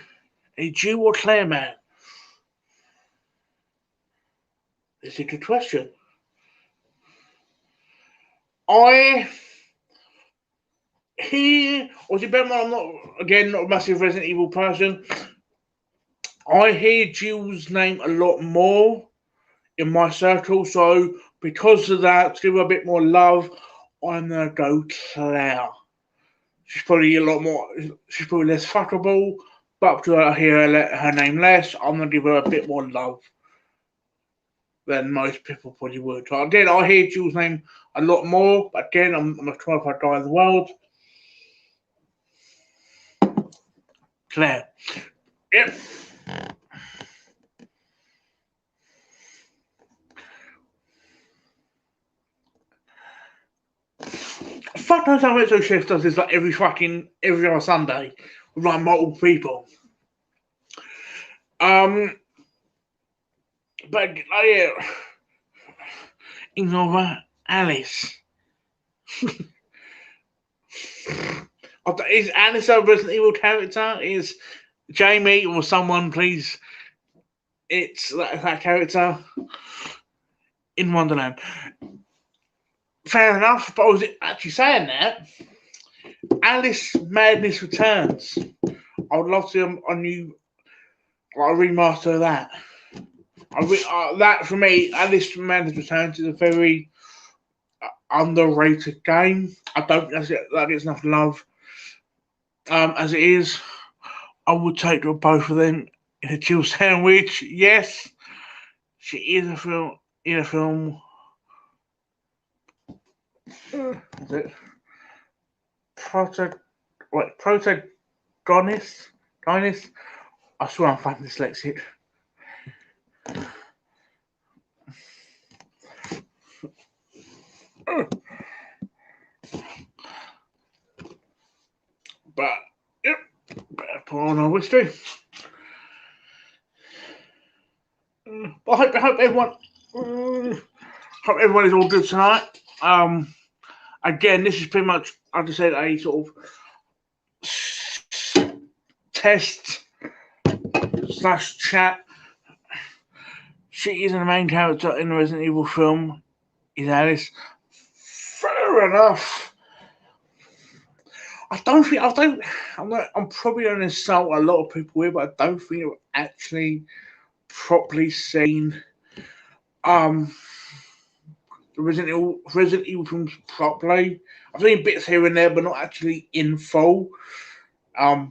a Jew or Claire man? It's a good question. I hear, or is it better? I'm not a massive Resident Evil person. I hear Jill's name a lot more in my circle, so because of that, to give her a bit more love, I'm gonna go Claire. She's probably a lot more. She's probably less fuckable, but to I hear her name less, I'm gonna give her a bit more love than most people probably would. So again, I hear Jill's name a lot more, but again, I'm a qualified guy in the world. Claire. Yep. Fuck knows how Retro Chef does this like every other Sunday with like multiple people. But yeah, ignore Alice. Is Alice a Resident Evil character? Is Jamie or someone, please? It's that character in Wonderland. Fair enough, but I was actually saying that Alice Madness Returns. I would love to see a new remaster of that. That for me, Alice Madness Returns is a very underrated game. I don't think that gets enough love as it is. I would take both of them in a chill sandwich. Yes, she is a film. In a film. Is it protagonist? I swear I'm fucking dyslexic. But yep, better put on our history. But I hope everyone is all good tonight. Again, this is pretty much, like I said, a sort of test / chat. She isn't the main character in the Resident Evil film. Is Alice? Fair enough. I'm probably going to insult a lot of people here, but I don't think I've actually properly seen the Resident Evil films properly. I've seen bits here and there, but not actually in full.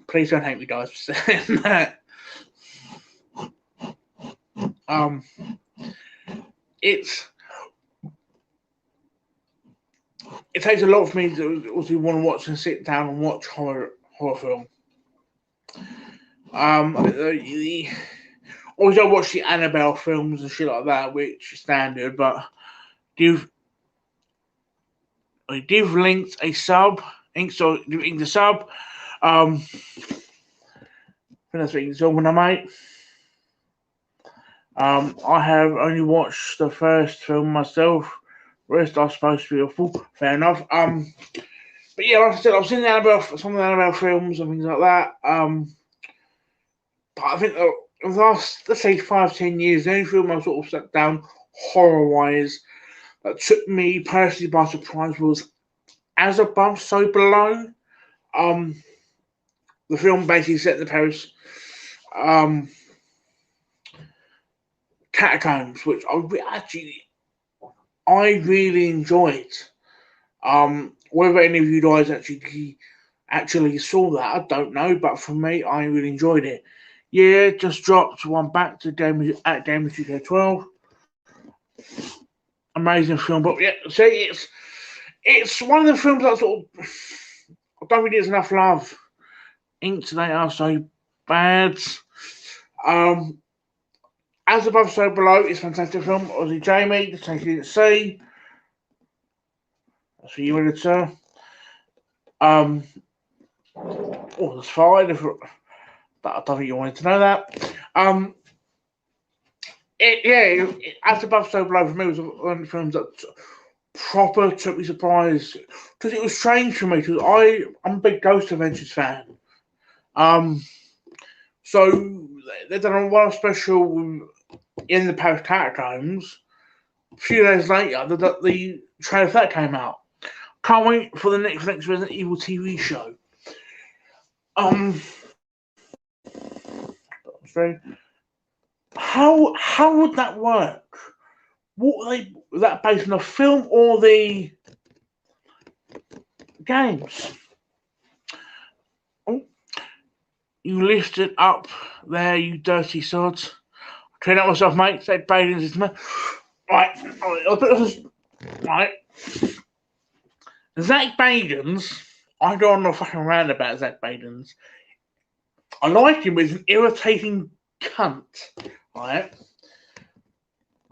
Please don't hate me, guys, for saying that. It takes a lot for me to also want to watch and sit down and watch horror film. Obviously I watch the Annabelle films and shit like that, which is standard, but give Linked a sub. Linked a sub. I think that's what you saw when I mate. I have only watched the first film myself. The rest are supposed to be awful. Fair enough. But yeah, like I said, I've seen some of the Annabelle films and things like that. But I think the last, let's say, 5-10 years, the only film I sort of sat down horror-wise that took me personally by surprise was As Above, So Below. The film basically set in the Paris catacombs, which I really enjoyed. Whether any of you guys actually saw that, I don't know, but for me, I really enjoyed it. Yeah, just dropped one back to Gamers UK 12. Amazing film, but yeah, see, it's one of the films that sort of I don't think there's enough love. Inks, they are so bad. As Above, So Below is a fantastic film. Aussie Jamie, the Take You Didn't See. That's for you, editor. That's fine. But I don't think you wanted to know that. As Above, So Below for me was one of the films that proper took me surprised because it was strange for me because I'm a big Ghost Adventures fan. So they done one special in the Paris Catacombs. A few days later, the trailer for that came out. Can't wait for the next Resident Evil TV show. How would that work? Was that based on a film or the games? Oh, you lifted up there, you dirty sods. Train out myself, mate. Zach Baden's is man. Right. Zach Baden's. I don't know fucking around about Zach Baden's. I like him, but he's an irritating cunt. Right.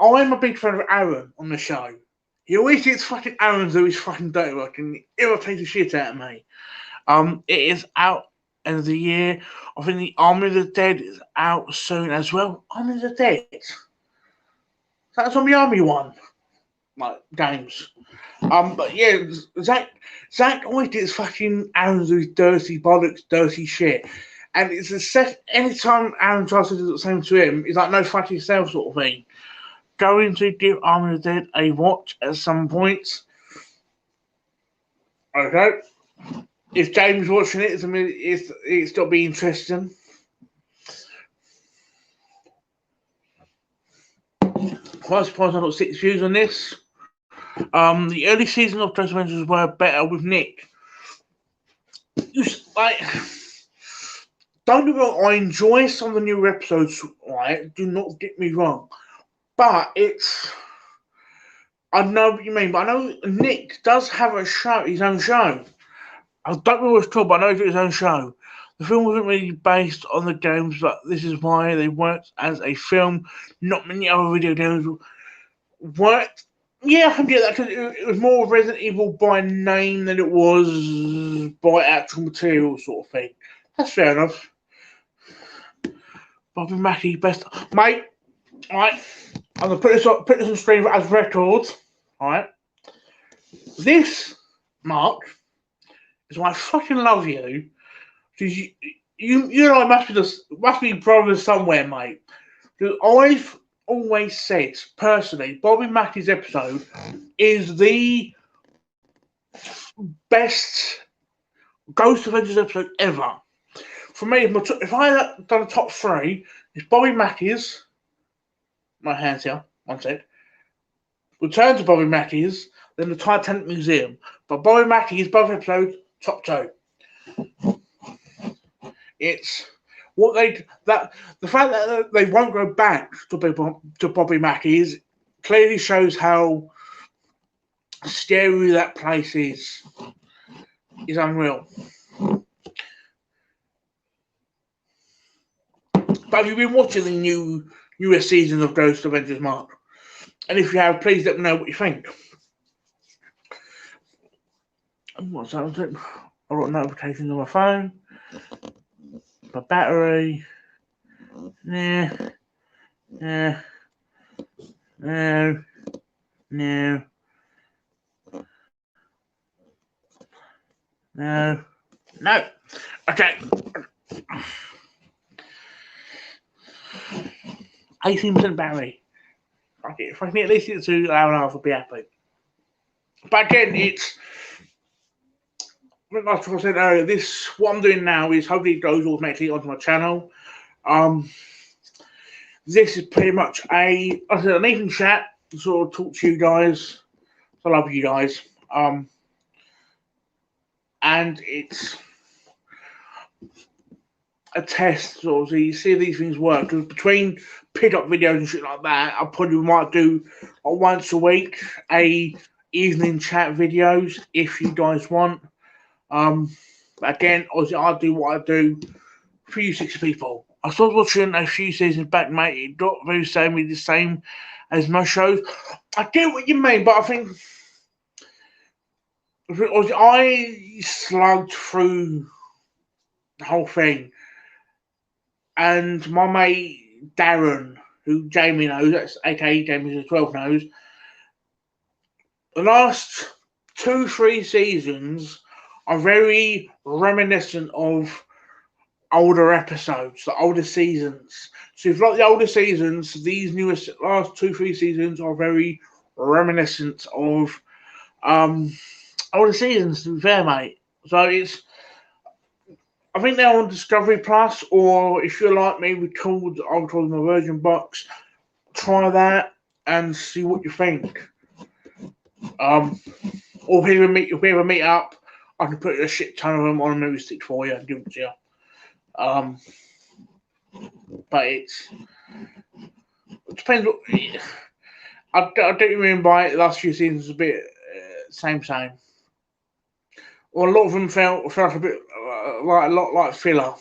I'm a big fan of Aaron on the show. He always gets fucking Aaron do his fucking dirty work and irritates the shit out of me. It is out end of the year. I think the Army of the Dead is out soon as well. Army of the Dead. That's on the Army one. Like games. But yeah, Zach always gets fucking Aaron do his dirty bollocks, dirty shit. And it's anytime Aaron tries to do the same to him, it's like no fuck yourself sort of thing. Going to give Army of the Dead a watch at some point. Okay. If James watching it, it's got to be interesting. Quite surprised I got 6 views on this. The early season of Ghost Adventures were better with Nick. Don't get me wrong, I enjoy some of the new episodes, right? Do not get me wrong. But I know what you mean, but I know Nick does have his own show. I don't know what it's called, but I know it's his own show. The film wasn't really based on the games, but this is why they worked as a film. Not many other video games worked. Yeah, I can get that because it was more Resident Evil by name than it was by actual material sort of thing. That's fair enough. Bobby Mackey, best. Mate, Alright, I'm gonna put this on stream as records. Alright. This, Mark, is why I fucking love you. Because you and I must be brothers somewhere, mate. Because I've always said, personally, Bobby Mackey's episode is the best Ghost Adventures episode ever. For me, if I had done a top three, it's Bobby Mackey's. My hands here, one sec. Return to Bobby Mackey's, then the Titanic Museum. But Bobby Mackey's both episodes, top two. It's what the fact that they won't go back to Bobby Mackey's clearly shows how scary that place is. Is unreal. But have you been watching the newest season of Ghost Adventures, Mark? And if you have, please let me know what you think. What's that? I've got notifications on my phone. My battery. No. Okay. 18% battery. Okay, if I can at least get to an hour and a half, I'll be happy. But again, it's like I said earlier, what I'm doing now is hopefully it goes automatically onto my channel. This is pretty much an evening chat to sort of talk to you guys. I love you guys. And it's a test, sort of, you see these things work. Because between pick-up videos and shit like that, I probably might do once a week a evening chat videos if you guys want. Again, obviously, I do what I do for you 6 people. I started watching a few seasons back, mate. It got very the same as most shows. I get what you mean, but I think I slugged through the whole thing, and my mate Darren, who Jamie knows, that's aka Jamie 12 knows, the last 2-3 seasons are very reminiscent of older episodes, the older seasons. So if you like the older seasons, these newest last 2-3 seasons are very reminiscent of older seasons, to be fair, mate. So I think they're on Discovery Plus, or if you're like me, I'll record my Virgin box. Try that and see what you think. Or if we ever meet up, I can put a shit ton of them on a movie stick for you and give it to you. But it depends. I don't even by the last few seasons a bit same. Or a lot of them felt a bit like filler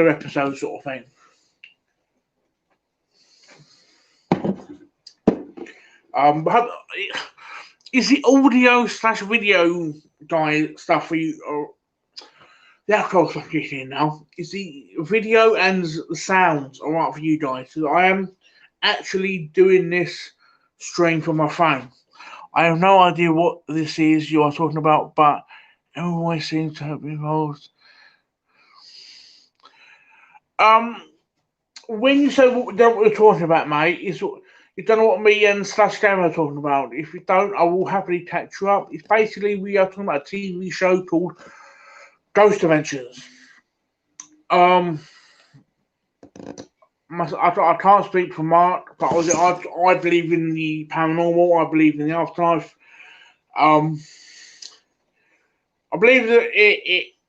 episode sort of thing. But is the audio/video guy stuff for you? Or the alcohol stuff kicking in now? Is the video and the sounds alright for you guys? So I am actually doing this stream from my phone. I have no idea what this is you are talking about, but everyone seems to have been involved. When you say what we're talking about, mate, you don't know what me and /Gam are talking about. If you don't, I will happily catch you up. It's basically we are talking about a TV show called Ghost Adventures. I can't speak for Mark, but I believe in the paranormal. I believe in the afterlife. I believe that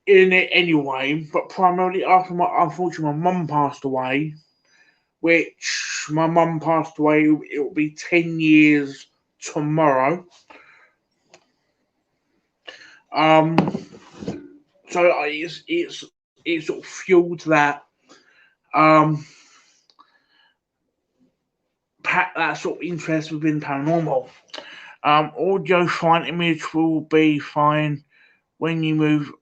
in it anyway, but primarily after unfortunately my mum passed away, which my mum passed away. It will be 10 years tomorrow. So it's sort of fueled that. That sort of interest within paranormal. Audio fine, image will be fine when you move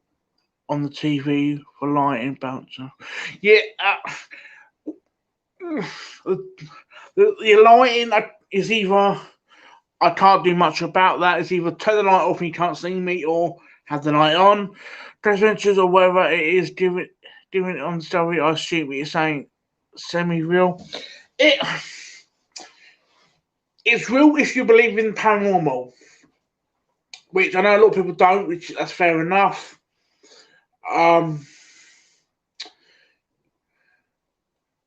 on the TV for lighting bouncer. Yeah, the lighting is either, I can't do much about that. It's either turn the light off and you can't see me, or have the light on. Presenters or whether it is doing it on stereo, I assume what you're saying, semi-real. It's real if you believe in paranormal, which I know a lot of people don't, which that's fair enough.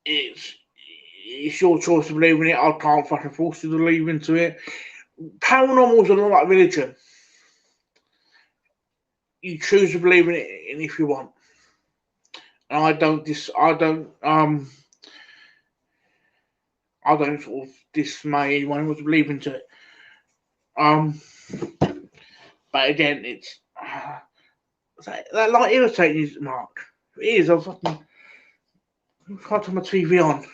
It's your choice to believe in it. I can't fucking force you to believe into it. Paranormal is a lot like religion. You choose to believe in it, and if you want. And I don't sort of dismay anyone who wants to believe into it. But again, it's that light irritating you, Mark. It is. I can't turn my TV on.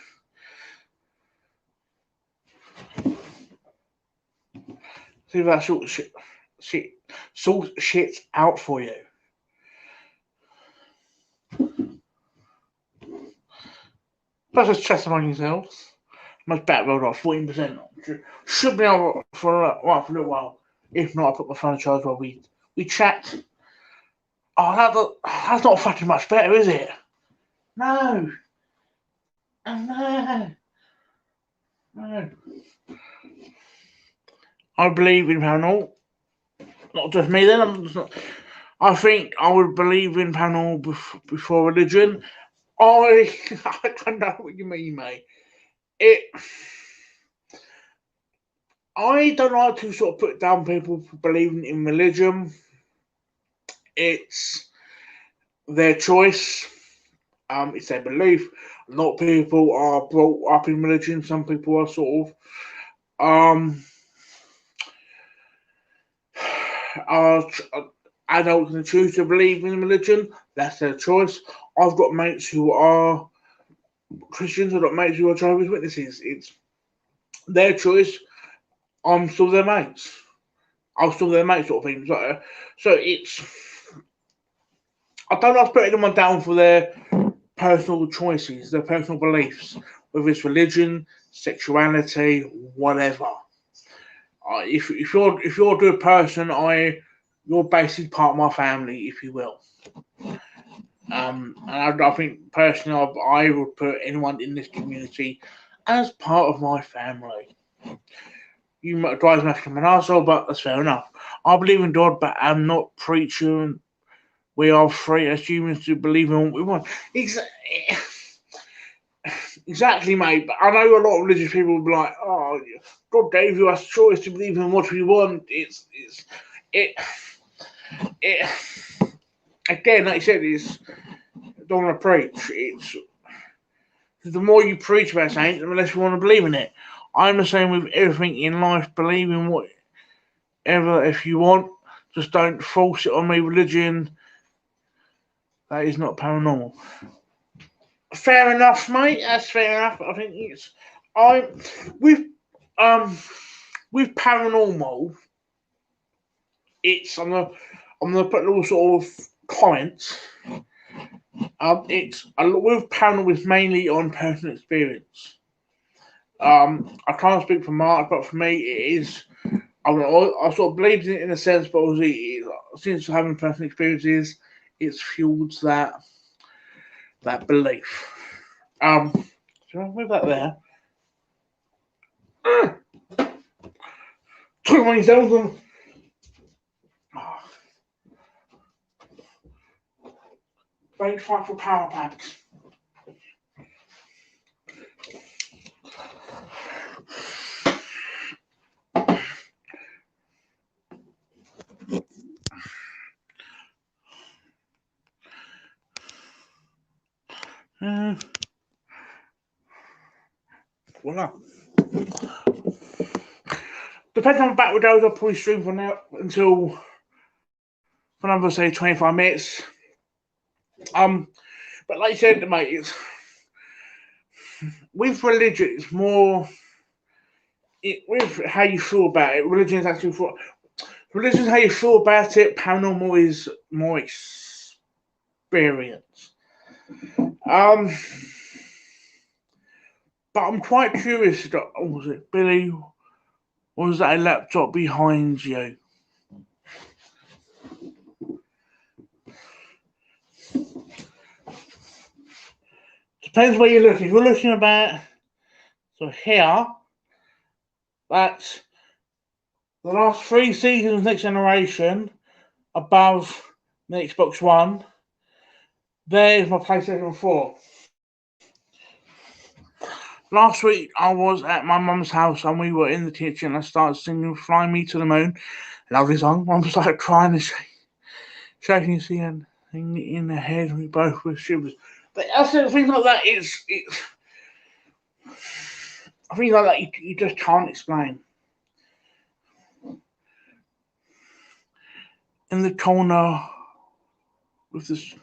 See if that sort shit out for you. Plus, it's chest among yourselves. Much better rolled off 14%. Should be on for a little while. If not, I'll put my phone on charge while we chat. Oh, that's not fucking much better, is it? No. No. I believe in paranormal. Not just me then. I think I would believe in paranormal before religion. I don't know what you mean, mate. I don't like to sort of put down people for believing in religion. It's their choice. It's their belief. A lot of people are brought up in religion. Some people are sort of are adults and choose to believe in religion. That's their choice. I've got mates who are Christians. I've got mates who are Jehovah's Witnesses. It's their choice. I'm still their mates. I'm still their mate, sort of thing. So it's. I don't like to put anyone down for their personal choices, their personal beliefs, whether it's religion, sexuality, whatever. If you're a good person, you're basically part of my family, if you will. And I think personally, I would put anyone in this community as part of my family. You might drive me like an arsehole, but that's fair enough. I believe in God, but I'm not preaching. We are free as humans to believe in what we want. Exactly, mate. But I know a lot of religious people will be like, "Oh, God gave you a choice to believe in what we want." Again, like I said, don't want to preach. It's the more you preach about something, the less you want to believe in it. I'm the same with everything in life. Believe in whatever if you want. Just don't force it on me. Religion, that is not paranormal. Fair enough, mate. That's fair enough. I think with paranormal. I'm gonna put little sort of comments. It's a lot with paranormal is mainly on personal experience. I can't speak for Mark, but for me, it is. I sort of believe in it in a sense, but obviously, since having personal experiences, it's fueled that belief. So I'll move that there. Took myself. Very fight for power packs. Voila. Depending on the battle goes, I'll probably stream from now until for another say 25 minutes. But like I said, mate, it's with religion, it's more with how you feel about it. Religion is actually how you feel about it. Paranormal is more experience. But I'm quite curious. Was it Billy? Was that a laptop behind you? Depends where you're looking. If you're looking about so here, that's the last 3 seasons of Next Generation above the Xbox One. There's my PlayStation 4. Last week I was at my mum's house and we were in the kitchen. I started singing "Fly Me to the Moon," lovely song. Mum started crying and shaking his hand in the head. We both were shivers. But I said things like that. It's things like that you just can't explain. In the corner with this,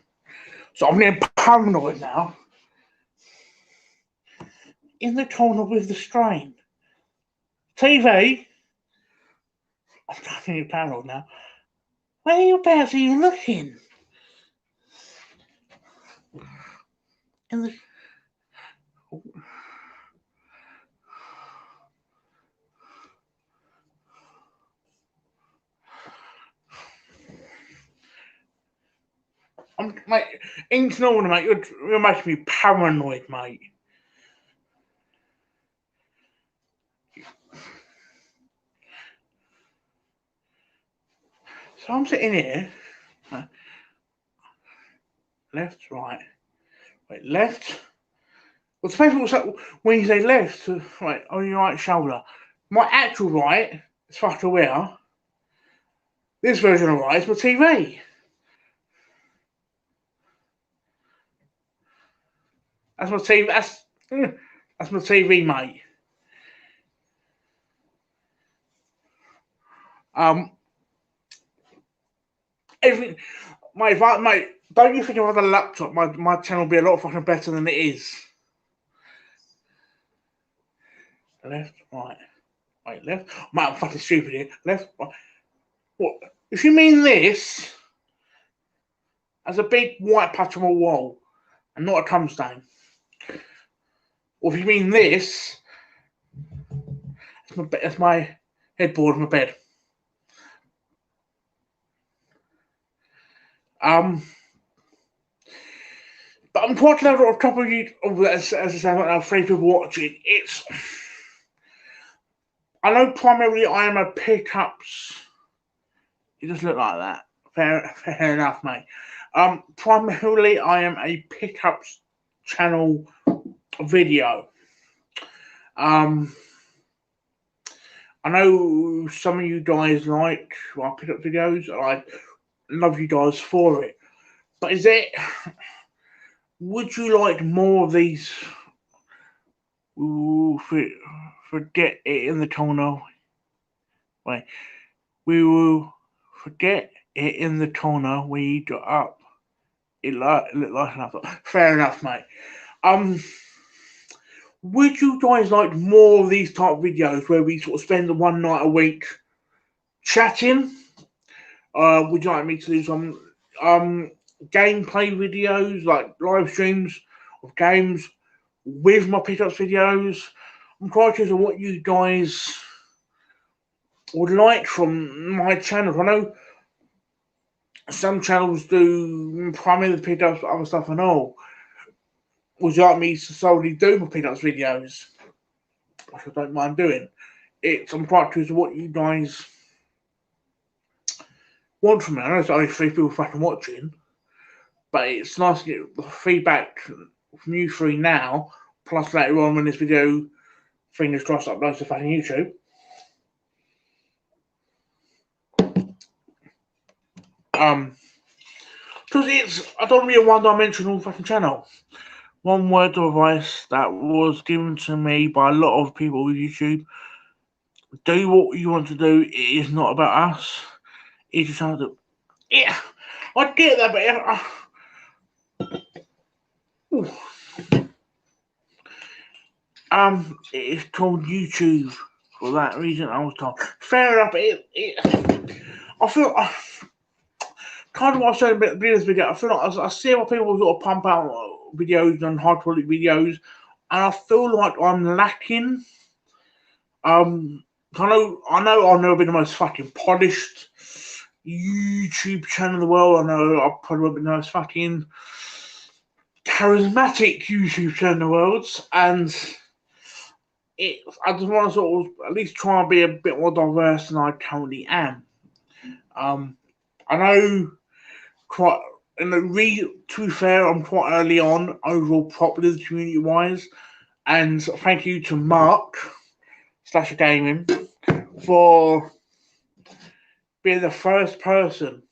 so I'm getting paranoid now. In the corner with the screen, TV. I'm getting paranoid now. Whereabouts are you looking? In the. Mate, ignore me, mate. You're making me paranoid, mate. So I'm sitting here. Left, right. Wait, left. Well, depends when you say left. Right, on your right shoulder. My actual right is fucked aware. This version of right is my TV. That's my TV. That's my TV, mate. Everything, mate. Don't you think if I had a laptop, my channel would be a lot fucking better than it is? Left, right, right, left. Mate, I'm fucking stupid here. Left, right. What? If you mean this as a big white patch on my wall and not a cum stain, or if you mean this, that's my headboard on my bed. But I'm quite glad on top of you, as I say, right now, 3 people watching. I know primarily I am a pickups. You just look like that. Fair enough, mate. Primarily I am a pickups channel video. I know some of you guys like my pickup videos. I love you guys for it. But would you like more of these? Ooh, forget it in the corner. Wait, we will forget it in the corner where you got up. It looked like an apple. Fair enough, mate. Would you guys like more of these type of videos where we sort of spend one night a week chatting? Would you like me to do some gameplay videos, like live streams of games with my pickups videos? I'm quite curious on what you guys would like from my channel. I know some channels do primarily the pickups, other stuff and all. Would you like me to solely do my pickups videos? Which I don't mind doing. I'm quite curious what you guys want from me. I know there's only 3 people fucking watching, but it's nice to get the feedback from you 3 now, plus later on when this video, fingers crossed, uploads to fucking YouTube. Because I don't want to be a one-dimensional fucking channel. One word of advice that was given to me by a lot of people with YouTube: do what you want to do. It is not about us. It's just how to. Yeah, I get that, but it's called YouTube for that reason. I was told. Fair enough. I feel kind of what I said in this video. I feel like I see how people sort of pump out videos and high quality videos and I feel like I'm lacking. I know I've never been the most fucking polished YouTube channel in the world. I know I've probably been the most fucking charismatic YouTube channel in the world, and I just want to sort of at least try and be a bit more diverse than I currently am. I know quite, to be fair, I'm quite early on overall popular community wise, and thank you to Mark Slasher Gaming for being the first person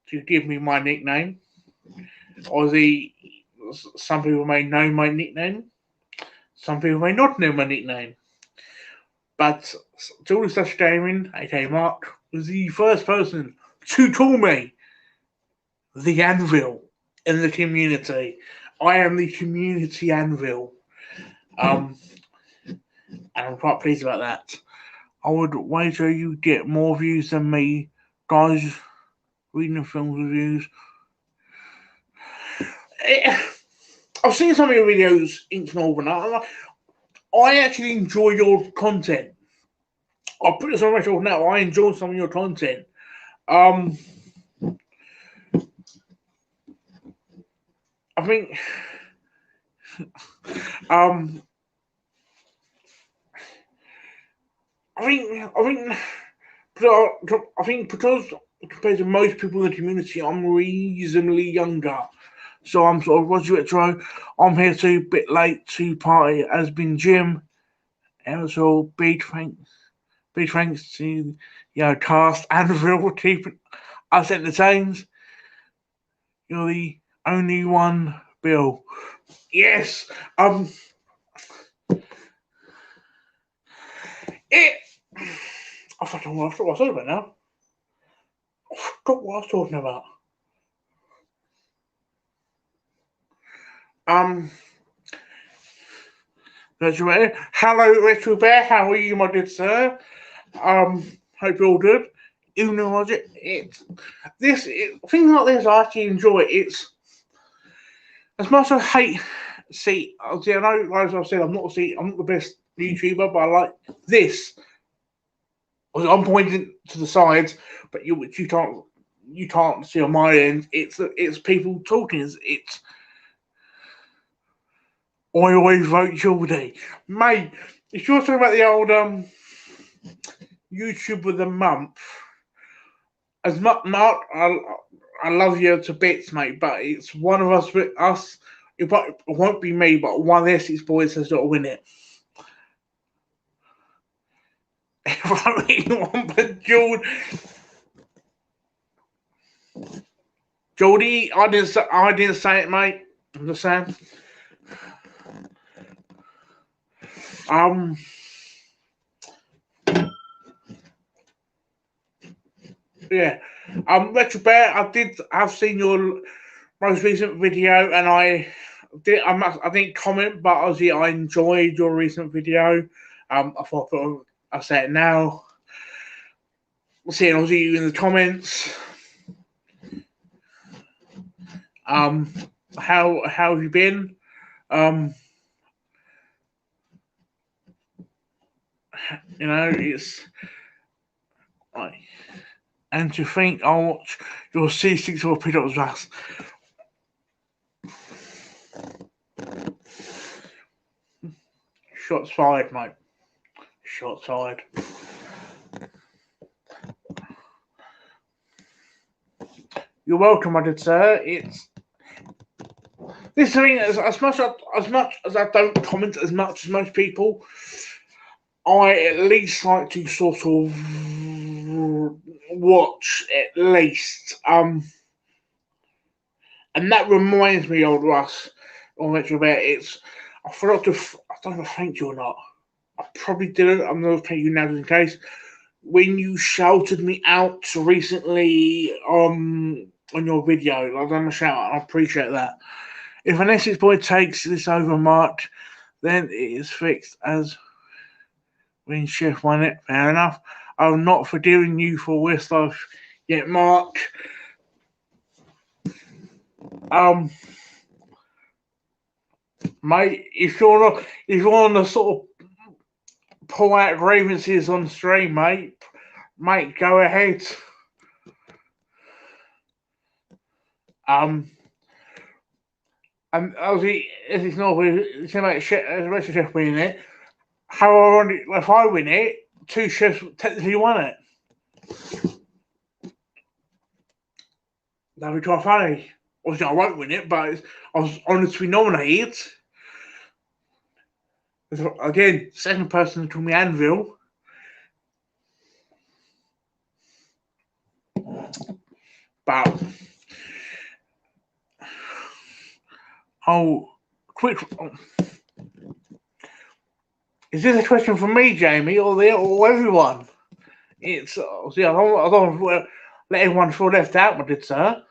to give me my nickname. Or some people may know my nickname, some people may not know my nickname. But Geordie Slasher Gaming, aka Mark, was the first person to call me the Anvil in the community. I am the community Anvil. And I'm quite pleased about that. I would wager you get more views than me, guys, reading the film reviews. I've seen some of your videos, Ink Northern. I actually enjoy your content. I'll put this on record now. I enjoy some of your content. I think I think because compared to most people in the community, I'm reasonably younger. So I'm sort of Roger Retro. I'm here to a bit late to party has been Jim. And so big thanks to cast Anvil keeping us entertained. You're the only one, Bill. Yes. I forgot what I was talking about now. I forgot what I was talking about. Hello, Retro Bear. How are you, my good sir? Hope you're all good. You know, Roger, things like this I actually enjoy. It's as much as I hate. See, I know, as I've said, I'm not the best YouTuber, but I like this. I'm pointing to the sides, but you can't see on my end. It's people talking. It's I always vote Geordie, mate. If you're talking about the old YouTube of the month, as much Mark, I love you to bits, mate. But it's one of us. It won't be me, but one of the Essex boys has got to win it. If I really want, but Geordie, I didn't say it, mate. I'm just saying. Yeah. Retro Bear, I've seen your most recent video, and I didn't comment, but obviously I enjoyed your recent video. I thought I'll say it now. Seeing obviously you in the comments. How have you been? It's like, and to think I'll watch your C6 or pick up with us. Shots fired, mate. Shots fired. You're welcome, my good sir. It's this thing as much as I don't comment as much as most people, I at least like to sort of watch at least. And that reminds me of Russ on Retro Bear. I forgot to. I don't know if I thanked you or not. I probably didn't. I'm going to thank you now just in case. When you shouted me out recently on your video, I've done a shout out. I appreciate that. If an Essex boy takes this over Mark, then it is fixed as when Chef won it. Fair enough. I'm not forgiving you for Westlife yet, Mark. Mate, if you wanna sort of pull out grievances on stream, mate, go ahead. And obviously, if it's not with the rest of chef winning it, how ironic if I win it, two chefs technically won it. That'd be quite funny. Obviously, I won't win it, but I was honoured to be nominated. Again, second person to me, Anvil. But quick. Is this a question for me, Jamie, or everyone? It's see, I don't let anyone feel left out, my good sir.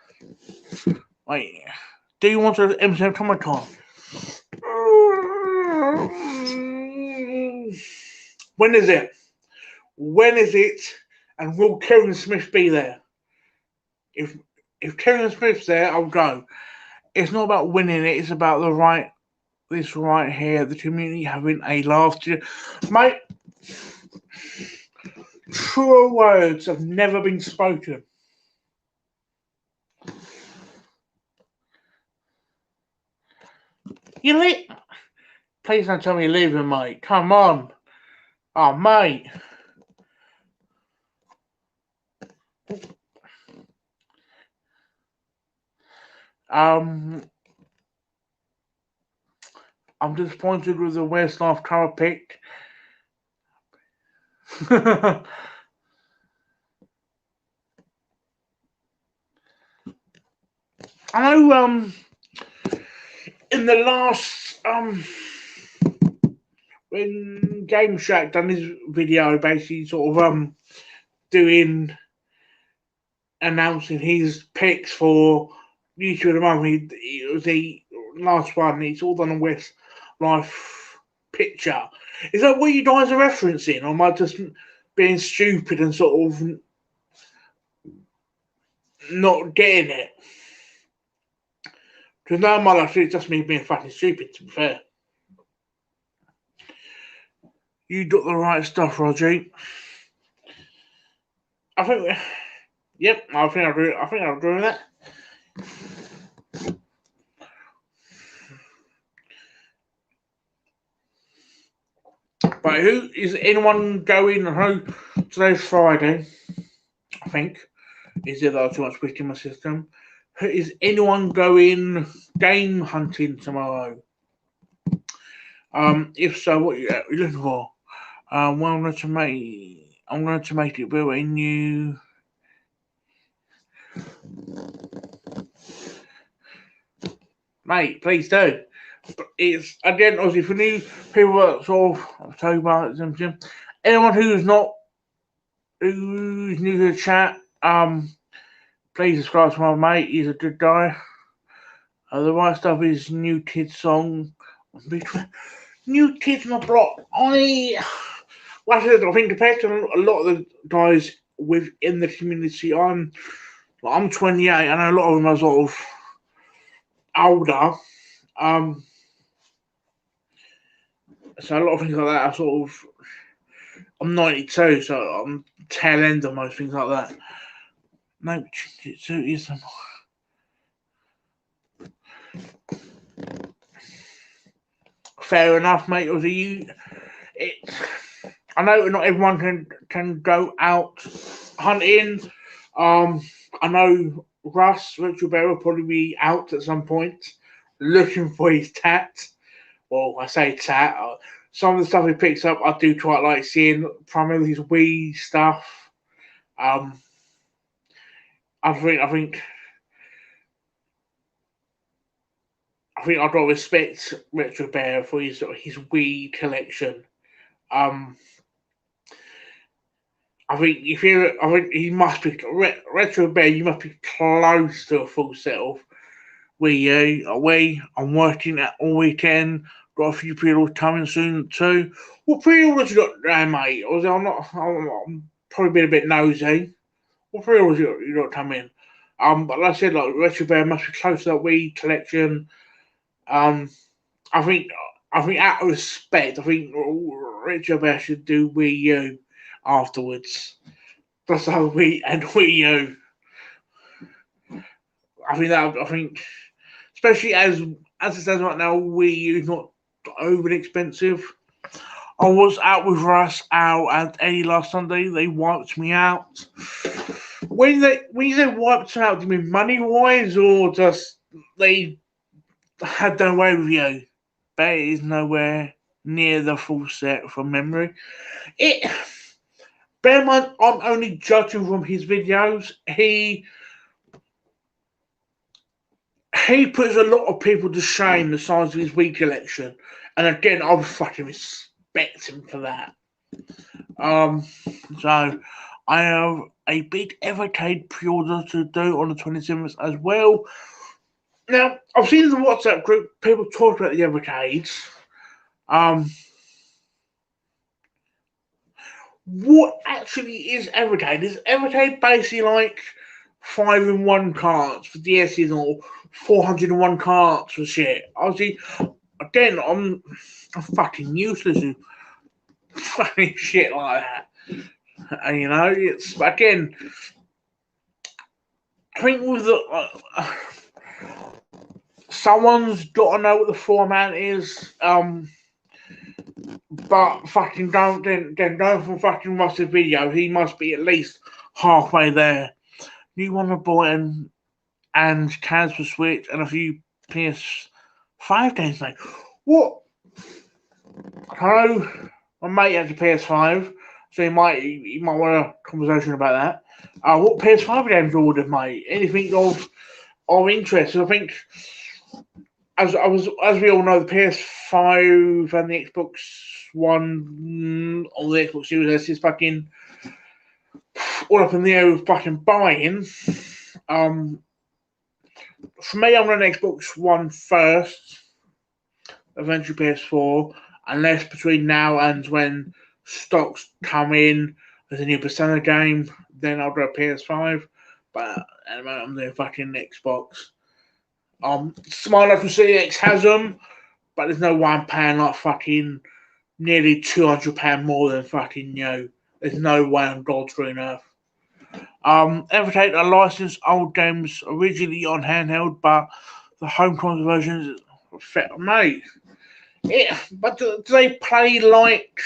Wait, do you want to Amsterdam Comic Con? When is it? When is it? And will Kevin Smith be there? If Kevin Smith's there, I'll go. It's not about winning it. It's about this right here, the community having a laugh. Mate, truer words have never been spoken. You leave? Please don't tell me you're leaving, mate. Come on. Oh, mate. I'm disappointed with the Westlife cover pick. I know in the last when Game Shack done his video basically sort of announcing his picks for YouTube of the month, it was the last one. It's all done on Westlife picture. Is that what you guys are referencing, or am I just being stupid and sort of not getting it? Because now my life it's just me being fucking stupid, to be fair. You got the right stuff, Roger. I think, yep, I think I'll agree with that. But who is anyone going? Today's Friday, I think. Is it that I too much whiskey in my system? Is anyone going game hunting tomorrow? If so, what are you looking for? Well, I'm going to make it very new. Mate, please do. It's again obviously for new people that sort of October. Anyone who's new to the chat, please subscribe to my mate. He's a good guy. The Right Stuff is New Kids song. New Kids on the Block. I think compared to a lot of the guys within the community, I'm 28, and a lot of them are sort of older. So a lot of things like that are sort of. I'm 92, so I'm tail end of most things like that. No, Jiu-Jitsu is some. Fair enough, mate. I know not everyone can go out hunting. I know Russ Richard Bear will probably be out at some point looking for his tat. Well, I say tat. Some of the stuff he picks up, I do quite like seeing. Primarily his Wii stuff. I think I've got to respect Retro Bear for his Wii collection. I think he must be Retro Bear. You must be close to a full set of Wii U. I'm working at all weekend. Got a few pre-orders coming soon too. What pre-orders you got there, mate? I'm probably being a bit nosy. What pre-orders you got coming? But like I said, like Retro Bear must be close to that Wii collection. I think out of respect, I think Richard Bell should do Wii U afterwards. That's how Wii U. I think, especially as it says right now, Wii U is not overly expensive. I was out with Russ, Al, and Eddie last Sunday. They wiped me out. When you say wiped out, do you mean money wise or just they had done away with you? But it is nowhere near the full set from memory. It. Bear in mind, I'm only judging from his videos. He puts a lot of people to shame the size of his Wii collection, and again, I fucking respect him for that. So I have a big Evercade pre-order to do on the 27th as well. Now, I've seen in the WhatsApp group people talk about the Evercades. What actually is Evercade? Is Evercade basically like 5-in-1 cards for DSs or 401 cards for shit? Obviously, again, I'm fucking useless to fucking shit like that. And it's again, I think with the someone's got to know what the format is. But fucking don't from fucking watch the video. He must be at least halfway there. You want a boy and Kaz for Switch and a few PS5 games, mate. What? Hello, my mate has a PS5, so he might want a conversation about that. What PS5 games ordered, mate? Anything of interest? I think, as we all know, the PS5 and the Xbox One or the Xbox Series S is fucking all up in the air with fucking buying. For me, I'm running Xbox One first, eventually PS4, unless between now and when stocks come in, there's a new Persona game, then I'll do a PS5. But at the moment, I'm doing fucking Xbox. Smart enough to CX has them, but there's no way I'm paying like fucking nearly £200 more than fucking There's no way on God's green earth. Evertake are licensed old games originally on handheld, but the home console versions, mate. But do they play like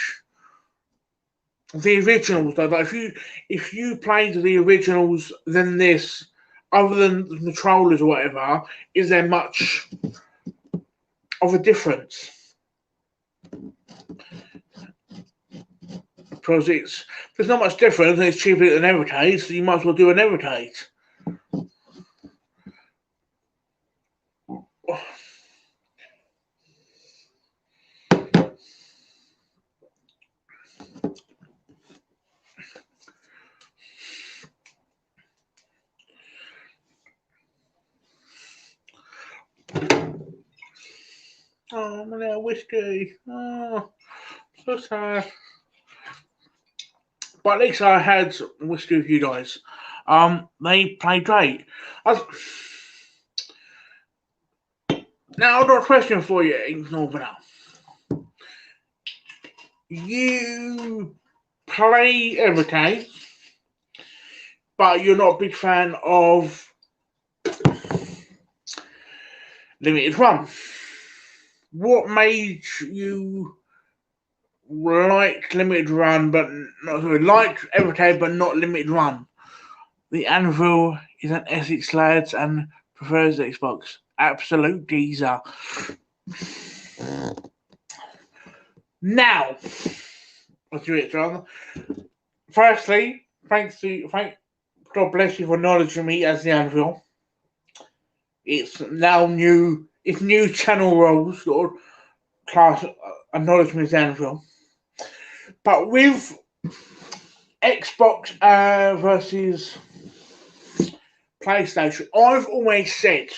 the originals though? Like if you played the originals, then this, other than the controllers or whatever, is there much of a difference? Because there's not much difference, and it's cheaper than Evercade, so you might as well do an Evercade. Oh, my little whiskey. Oh, so sad. But at least I had whiskey with you guys. They played great. Now, I've got a question for you, Northerner. You play Evercade, but you're not a big fan of Limited Run. What made you like Limited Run, but not like Evercade, but not Limited Run? The Anvil is an Essex lads and prefers Xbox. Absolute geezer. Now, let's do it, John. Firstly, thank God bless you for acknowledging me as the Anvil. It's now new. It's new channel roles or class acknowledge me as Anvil. But with Xbox versus PlayStation, I've always said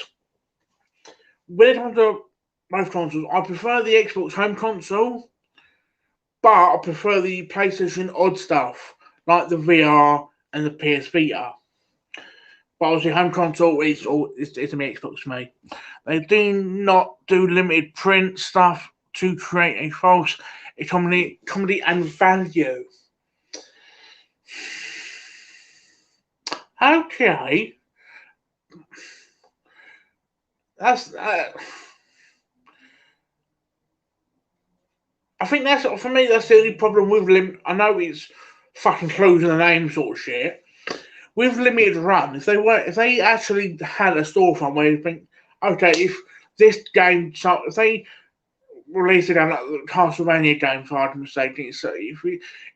when it comes to both consoles, I prefer the Xbox home console, but I prefer the PlayStation odd stuff like the VR and the PS Vita. But obviously, home console is it's a Xbox for me. They do not do limited print stuff to create a false economy and value. Okay, that's. I think that's for me. That's the only problem with lim. I know it's fucking closing the name sort of shit. With limited run, if they actually had a storefront where you think, okay, if this game, so if they release a game like the Castlevania game, for argument's sake, if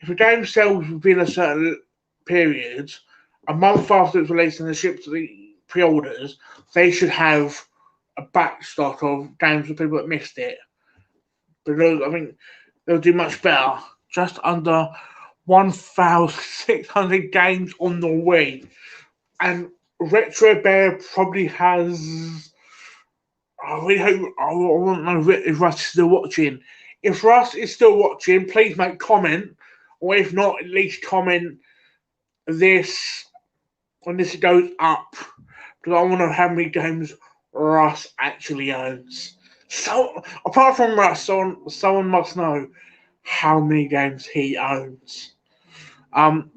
a game sells within a certain period, a month after it's released and the shipped to the pre-orders, they should have a back stock of games for people that missed it. Because I think they'll do much better. Just under 1,600 games on the Wii. And Retro Bear probably has. I really hope. I want to know if Russ is still watching. If Russ is still watching, please make comment. Or if not, at least comment this when this goes up. Because I want to know how many games Russ actually owns. So, apart from Russ, someone must know how many games he owns.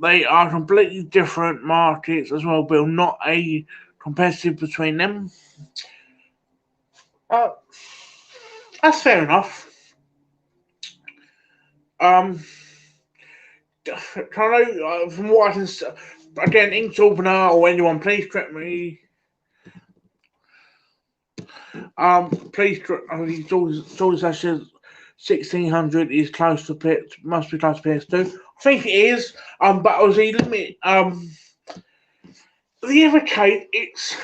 They are completely different markets as well, Bill. Not a competitive between them. Uh, that's fair enough. Can I know from what I can again, Ink Opener or anyone, please correct me. Please correct. Jordan says 1600 is close to must be close to PS2. I think it is. But obviously, limit. The other case,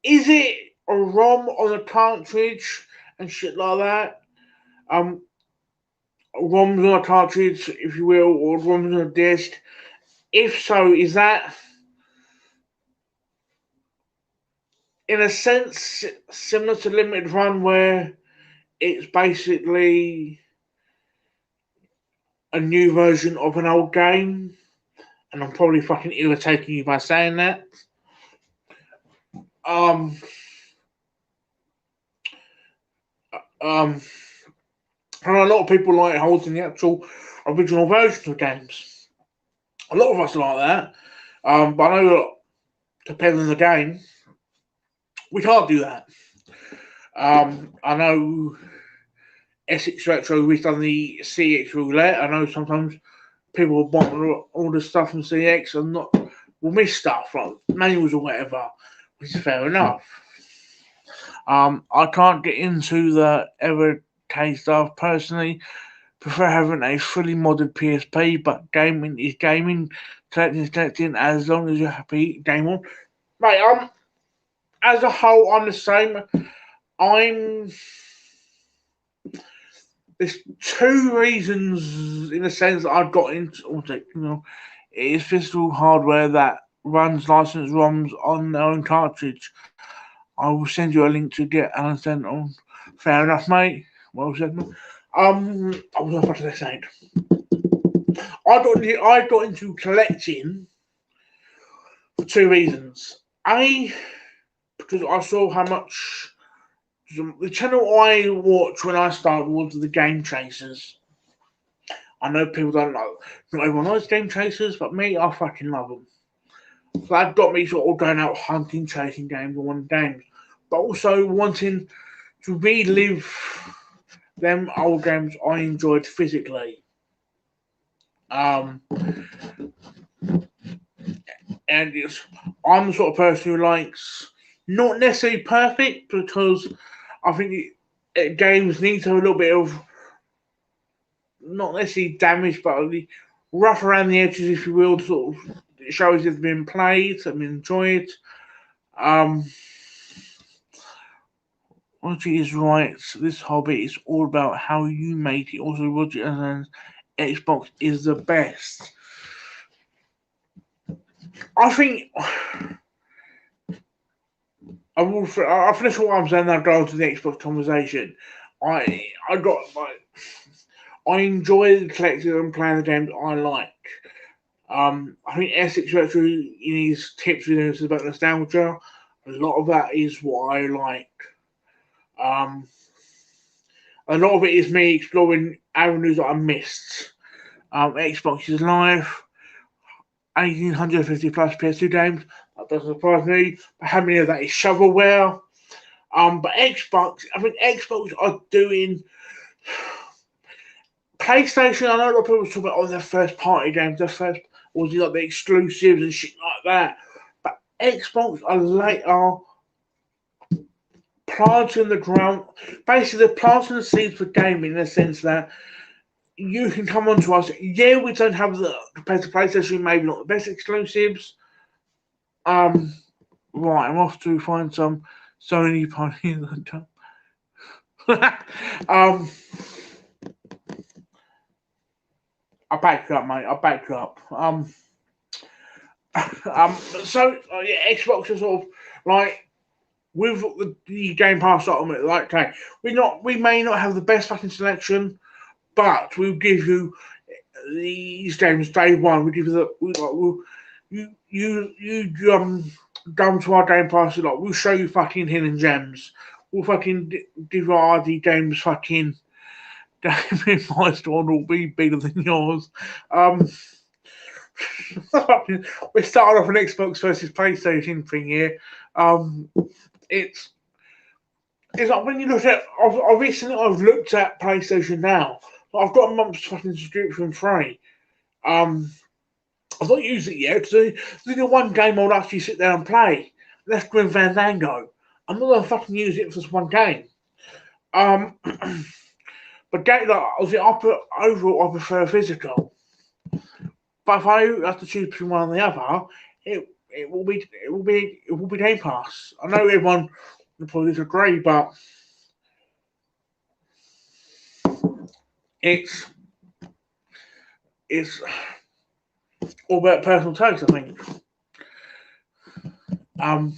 is it a ROM on a cartridge and shit like that? ROMs on a cartridge, if you will, or ROMs on a disc. If so, is that in a sense similar to Limited Run, where it's basically a new version of an old game? And I'm probably fucking irritating you by saying that. And a lot of people like holding the actual original versions of games. A lot of us like that. But I know that depending on the game, we can't do that. I know Essex Retro, we've done the CX roulette. I know sometimes people want all the stuff from CX and will miss stuff like manuals or whatever, which is fair enough. I can't get into the Evercade stuff personally. Prefer having a fully modded PSP, but gaming is gaming, collecting is collecting. As long as you're happy, game on. Mate, as a whole, I'm the same. There's two reasons, in a sense, that I've got into it. It is physical hardware that runs licensed ROMs on their own cartridge. I will send you a link to get and send on. Fair enough, mate. Well said. I was about to say. I got into collecting for two reasons. A, because I saw how much the channel I watched when I started was the Game Chasers. I know people don't know. Not everyone knows Game Chasers, but me, I fucking love them. So that got me sort of going out hunting, chasing games, and wanting games, but also wanting to relive them old games I enjoyed physically. And I'm the sort of person who likes not necessarily perfect, because I think games need to have a little bit of not necessarily damage, but rough around the edges, if you will, sort of shows it's been played and been enjoyed. Roger is right. This hobby is all about how you make it. Also, Roger and Xbox is the best. I think I'll finish what I'm saying. Now go to the Xbox conversation. I enjoy the collecting and playing the games I like. I think Essex Retro in his tips videos about nostalgia, a lot of that is what I like. Um, a lot of it is me exploring avenues that I missed. Xbox is Live, 1850 plus PS2 games. That doesn't surprise me. But how many of that is shovelware? But Xbox, I think Xbox are doing PlayStation. I know a lot of people talk about their first party games, their first, or like the exclusives and shit like that. But Xbox are later planting the ground, basically they're planting the seeds for gaming in the sense that you can come on to us. Yeah, we don't have the compared to PlayStation, maybe not the best exclusives. Right, I'm off to find some Sony party. I'll back you up, mate. I'll back you up. Yeah, Xbox is sort of like with the Game Pass Ultimate. Like, okay, we may not have the best fucking selection, but we'll give you these games day one. We give you you come to our Game Pass. Like, we'll show you fucking hidden gems. We'll fucking give you our RD games fucking. Damn, my store will be bigger than yours. We started off an Xbox versus PlayStation thing here. It's like when you look at. I've looked at PlayStation now. I've got a month's fucking subscription free. I've not used it yet because there's only one game I'll actually sit there and play. That's Grim Fandango. I'm not gonna fucking use it for just one game. Um, but game like overall I prefer physical. But if I have to choose between one and the other, it will be Game Pass. I know everyone will probably disagree, but it's it's all about personal taste, I think. I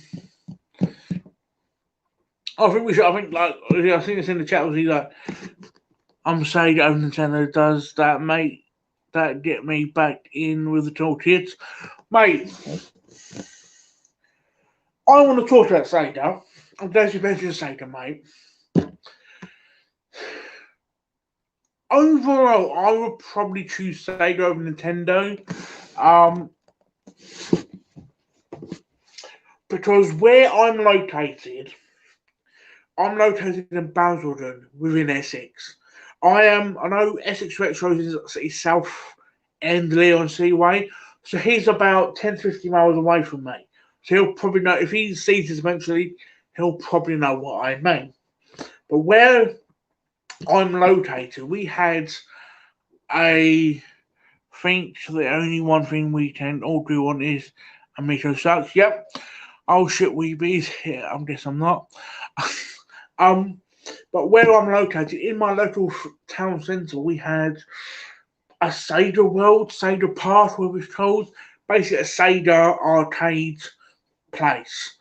think we should. I think I think it's in the chat. Was he like, I'm saying Nintendo does that, mate? That get me back in with the tall kids, mate. I want to talk about Sega. I'm glad you mentioned Sega, mate. Overall, I would probably choose Sega over Nintendo. Because where I'm located in Basildon, within Essex. I know Essex Retro is south end Leon Seaway, so he's about 10 to 50 miles away from me. So he'll probably know, if he sees this eventually, he'll probably know what I mean. But where I'm located, we had I think the only one thing we can all do on is Amico sucks. Yep. Oh shit, Weebies. Yeah, I guess I'm not. But where I'm located, in my local town centre, we had a Sega World, Sega Park, where it was called. Basically, a Sega arcade place.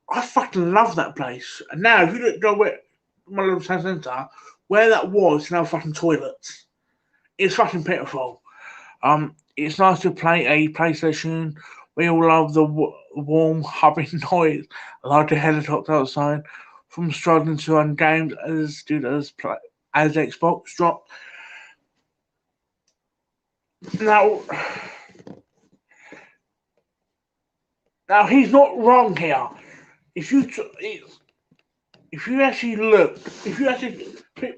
I fucking love that place. And now, if you go where my local town centre, where that was now fucking toilets. It's fucking pitiful. It's nice to play a PlayStation. We all love the warm, humming noise, like a helicopter outside. From struggling to run games as good as Xbox dropped. Now he's not wrong here. If you actually look, if you actually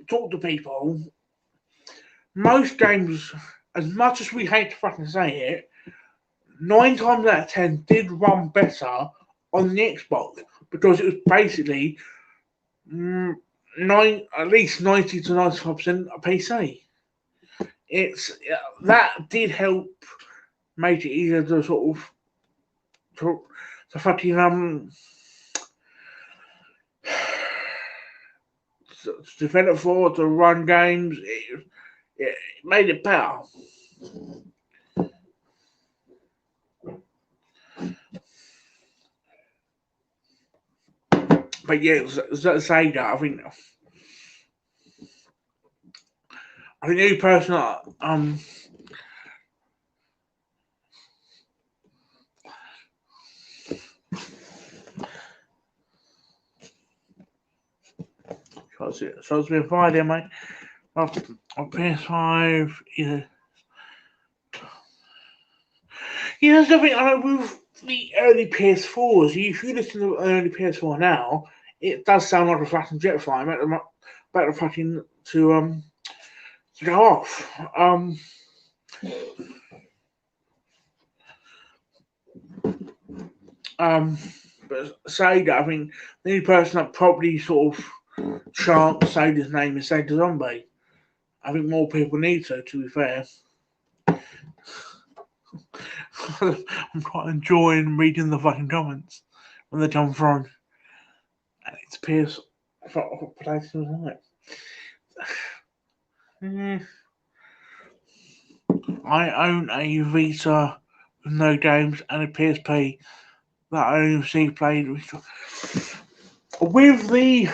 talk to people, most games, as much as we hate to fucking say it, 9 times out of 10 did run better on the Xbox because it was basically at least 90 to 95% a PC. That did help make it easier to sort of to fucking to develop for, to run games. It made it better. But yeah, Sega, I think the only person So it's been Friday, mate. My PS5 is. That's the thing. I know with the early PS4s, if you listen to the early PS4 now, it does sound like a fucking jet fighter. Better fucking to go off. But Sega, I think the only person that probably sort of chant Sega's name is Sega Zombie. I think more people need to be fair. I'm quite enjoying reading the fucking comments when they come from. And it's PS. What PlayStation was it? I own a Vita with no games and a PSP that I only received played with the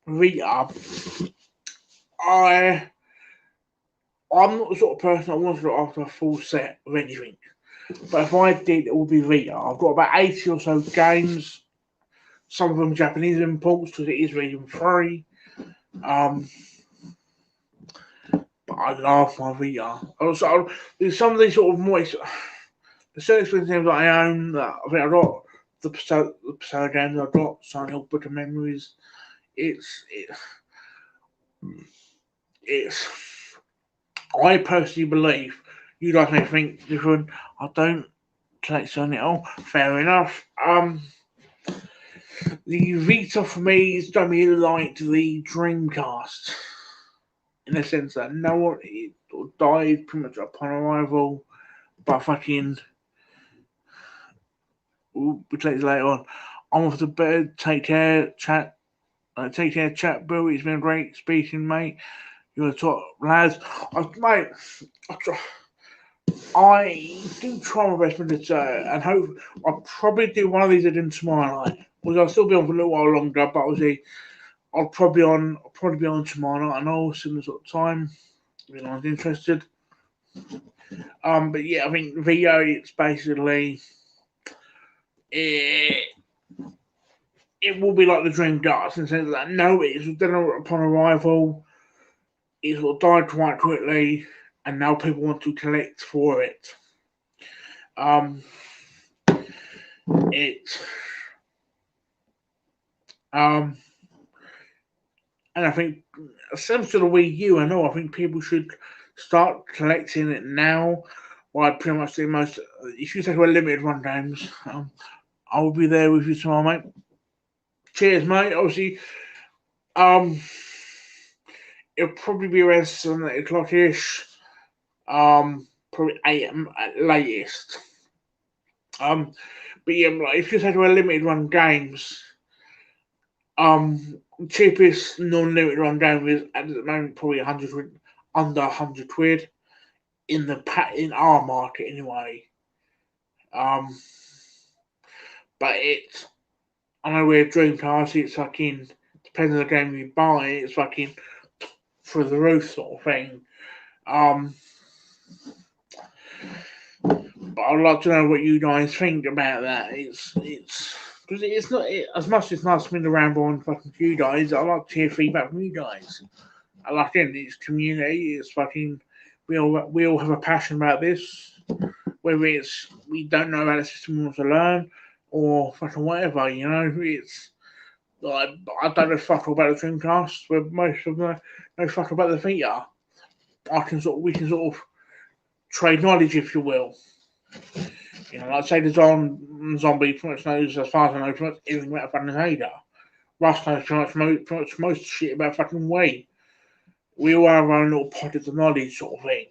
Vita. I'm not the sort of person that wants to look after a full set of anything. But if I did, it would be Vita. I've got about 80 or so games. Some of them Japanese imports because it is region free. But I love my Vita. Also, there's some of these sort of moist. The certain games that I own that I think I got the Persona games I got, Silent Hill Book of Memories. It's I personally believe you guys may think different. I don't collect Silent Hill. Fair enough. The Vita for me is done me like the Dreamcast. In the sense that no one it died pretty much upon arrival, but fucking we'll take it later on. I'm off to bed. Take care, chat. Take care, chat. Bill, it's been great speaking, mate. You're the top lads. Mate, I do try my best with this, and hope I'll probably do one of these again tomorrow night. Because I'll still be on for a little while longer, but obviously I'll probably be on tomorrow night. I know similar sort of time. If anyone's interested. But yeah, I think VO it's basically it will be like the Dream Darts in the sense that no, it's then upon arrival, it sort of died quite quickly, and now people want to collect for it. It and I think similar to the Wii U, I think people should start collecting it now. Well, I'd pretty much do most. If you take away limited run games, I will be there with you tomorrow, mate. Cheers, mate. Obviously, it'll probably be around 7 o'clock ish. Probably 8 at latest. But yeah, like, if you take away limited run games, cheapest non-limited run game is at the moment probably 100 under 100 quid in our market anyway. But I know we're Dreamcast. It's fucking depends on the game you buy. It's fucking through the roof sort of thing. But I'd like to know what you guys think about that. It's because it's not as much as it's nice for me to ramble on fucking you guys. I like to hear feedback from you guys. I like it. It's community. It's fucking we all have a passion about this. Whether it's we don't know about the system we want to learn or fucking whatever, it's like I don't know fuck all about the Dreamcast, but most of them know fuck about the Vita. We can sort of trade knowledge, if you will. Like say the zombie pretty much knows, as far as I know, pretty much everything about fucking Hader. Russ knows pretty much most shit about fucking Wii. We all have our own little pockets of knowledge, sort of thing.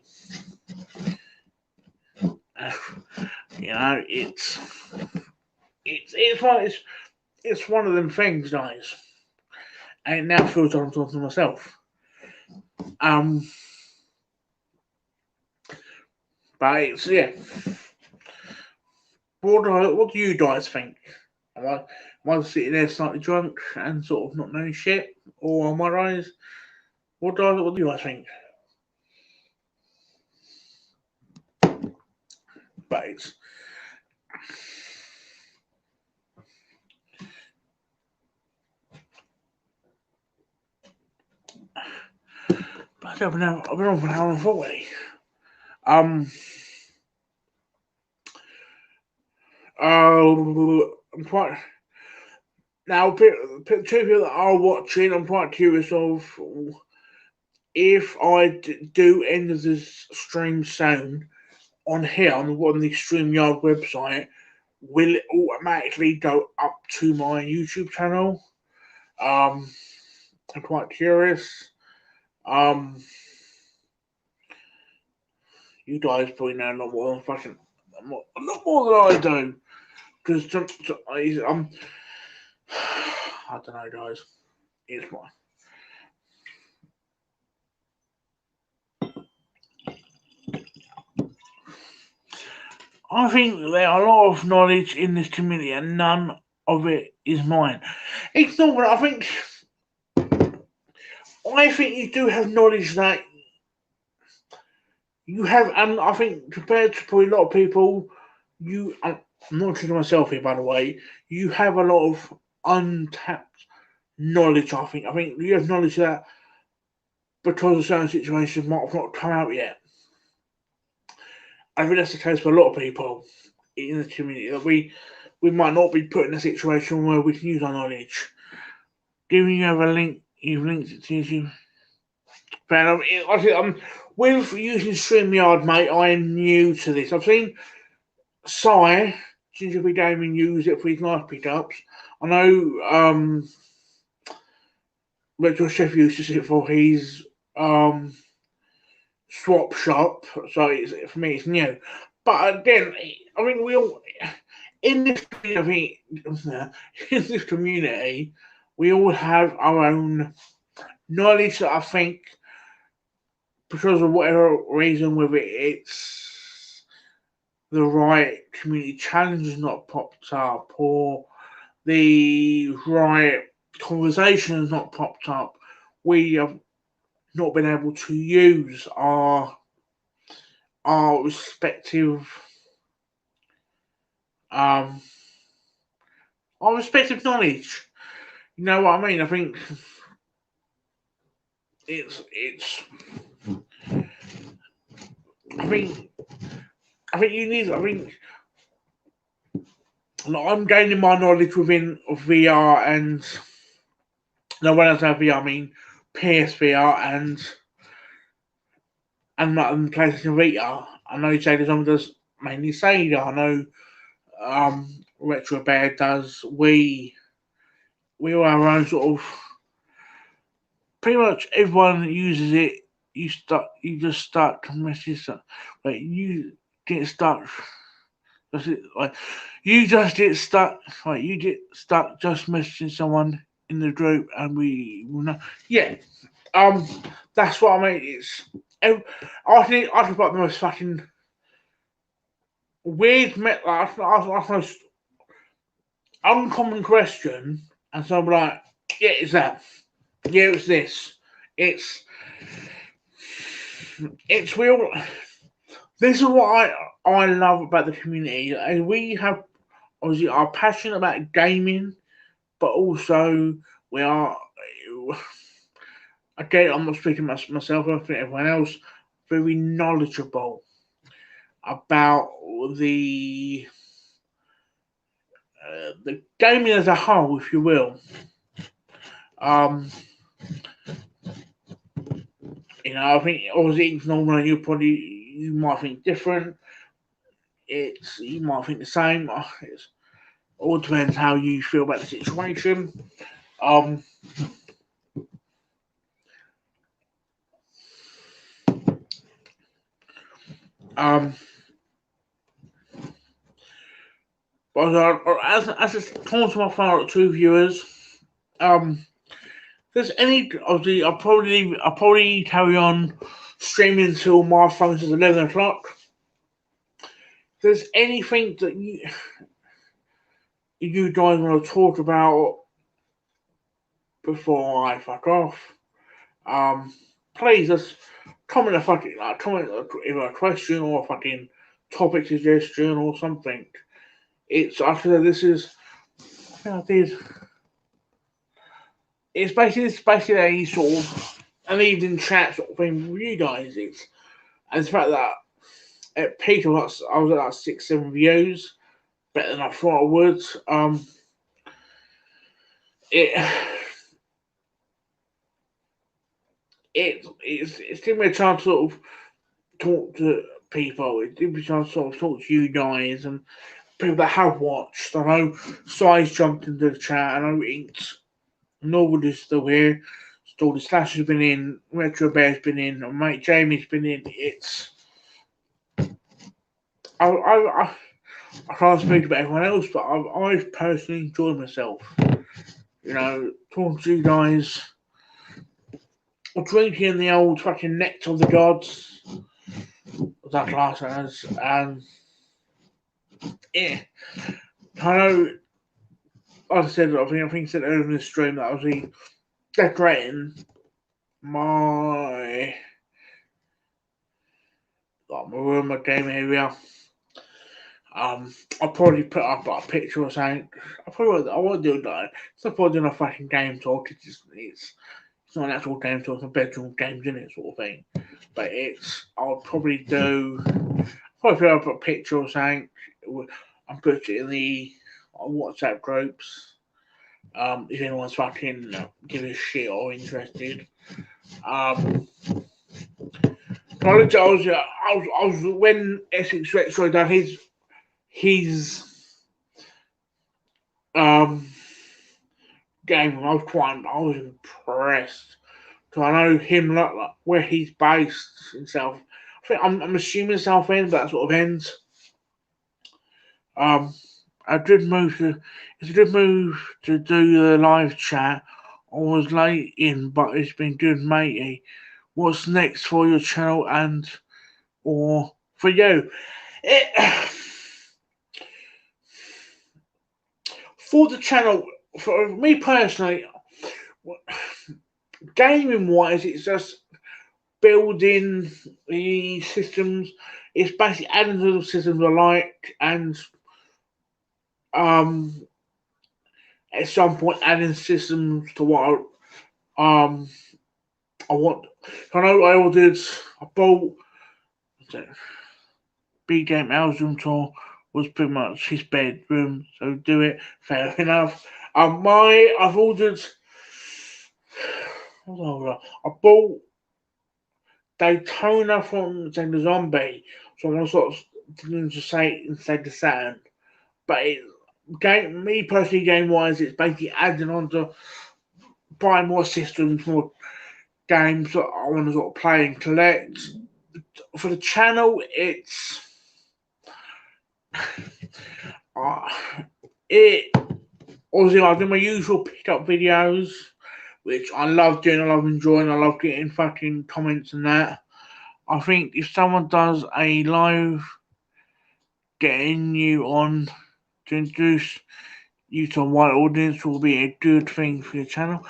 It's one of them things, guys. And it now feels like I'm talking to myself. But it's What do you guys think? Am I sitting there slightly drunk and sort of not knowing shit, or am I right? What do you guys think? But I've been on for an hour and 40. I'm quite now. Two people that are watching, I'm quite curious of if I do end of this stream soon on here on the StreamYard website. Will it automatically go up to my YouTube channel? I'm quite curious. You guys probably know a lot more than fucking a lot more than I do, because I don't know, guys. It's my. I think there are a lot of knowledge in this community, and none of it is mine. It's not what I think. I think you do have knowledge that you have, and I think compared to probably a lot of people, I'm not talking to myself here, by the way. You have a lot of untapped knowledge. I think you have knowledge that because of certain situations might have not come out yet. I think that's the case for a lot of people in the community, that we might not be put in a situation where we can use our knowledge. Giving you a link, you've linked it to YouTube. But with using StreamYard, mate, I am new to this. I've seen Sai, Gingerbread Gaming, use it for his knife pickups. I know Retro Chef uses it for his swap shop, so for me it's new. But again, I mean, we all in this community, we all have our own knowledge that I think, because of whatever reason, whether it's the right community challenge has not popped up, or the right conversation has not popped up, we have not been able to use our respective knowledge. You know what I mean? I think it's I think you need. I'm gaining my knowledge within VR, and no, when I say VR, I mean PSVR and PlayStation Vita. I know Sega Zombie does mainly Sega. I know Retro Bear does. We all have our own sort of. Pretty much everyone uses it. You just start to message. Like you get stuck. That's it. Like you just get stuck. Like you get stuck just messaging someone in the group, and we will know. Yeah. That's what I mean. It's. I think I can put the most fucking weird. Like, most uncommon question, and so I'm like, yeah, it's that. Yeah, it's this. It's real. This is what I love about the community. And we have obviously are passionate about gaming, but also we are. Again, I'm not speaking myself. I think everyone else very knowledgeable about the gaming as a whole, if you will. You know, I think obviously it's normal, and you might think different. You might think the same. It all depends how you feel about the situation. But as it comes to my final two viewers, there's any obviously I'll probably carry on streaming until my phone says 11 o'clock. If there's anything that you guys want to talk about before I fuck off, please just comment either a question or a fucking topic suggestion or something. It's after this is. I think I did. It's basically a sort of an evening chat sort of thing with you guys. And the fact that at peak I was at like 6-7 views, better than I thought I would. It's given me a chance to sort of talk to people. It's given me a chance to sort of talk to you guys and people that have watched. I know Size jumped into the chat. I know Inked Norwood is still here. Staldy Slash has been in. Retro Bear's been in. And mate Jamie's been in. I can't speak about everyone else, but I've personally enjoyed myself. You know, talking to you guys, or drinking the old fucking nectar of the gods, that class as, and yeah, I know. Like I said, I think I said earlier in the stream that I was decorating my room, my gaming area. I'll probably put up a picture or something. I won't do that. It's not probably doing a fucking game talk. It's not an actual game talk. It's a bedroom games in it sort of thing. But I'll probably put up a picture or something and put it in the WhatsApp groups. If anyone's fucking give a shit or interested. I was when Essex Retro done his game, I was impressed. So I know him like where he's based himself. I think I'm assuming Southend, but that sort of ends. I did move to do the live chat. I was late in, but it's been good, matey. What's next for your channel or for you? For the channel, for me personally, gaming wise, it's just building the systems. It's basically adding to the systems I like, and at some point adding systems to what I want. I know I ordered. I bought Big Game Al's room tour was pretty much his bedroom, so do it. Fair enough. I've ordered. I bought Daytona from Sega Zombie, so I'm gonna sort of to say instead the Saturn. But me personally, game wise, it's basically adding on to buying more systems, more games that I want to sort of play and collect. For the channel, it's obviously I do my usual pickup videos, which I love doing, I love enjoying, I love getting fucking comments and that. I think if someone does a live getting you on to introduce you to a wide audience will be a good thing for your channel.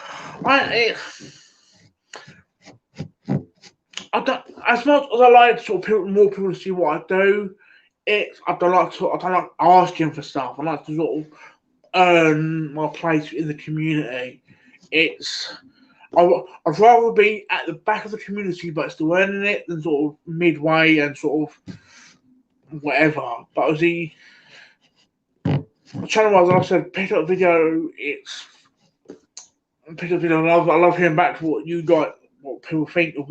I don't, as much as I like sort of more people to see what I do, I don't like asking for stuff. I like to sort of earn my place in the community. I'd rather be at the back of the community but still earning it than sort of midway and sort of whatever. But the channel wise, like I said, pick up video. I love hearing back to what you got, what people think of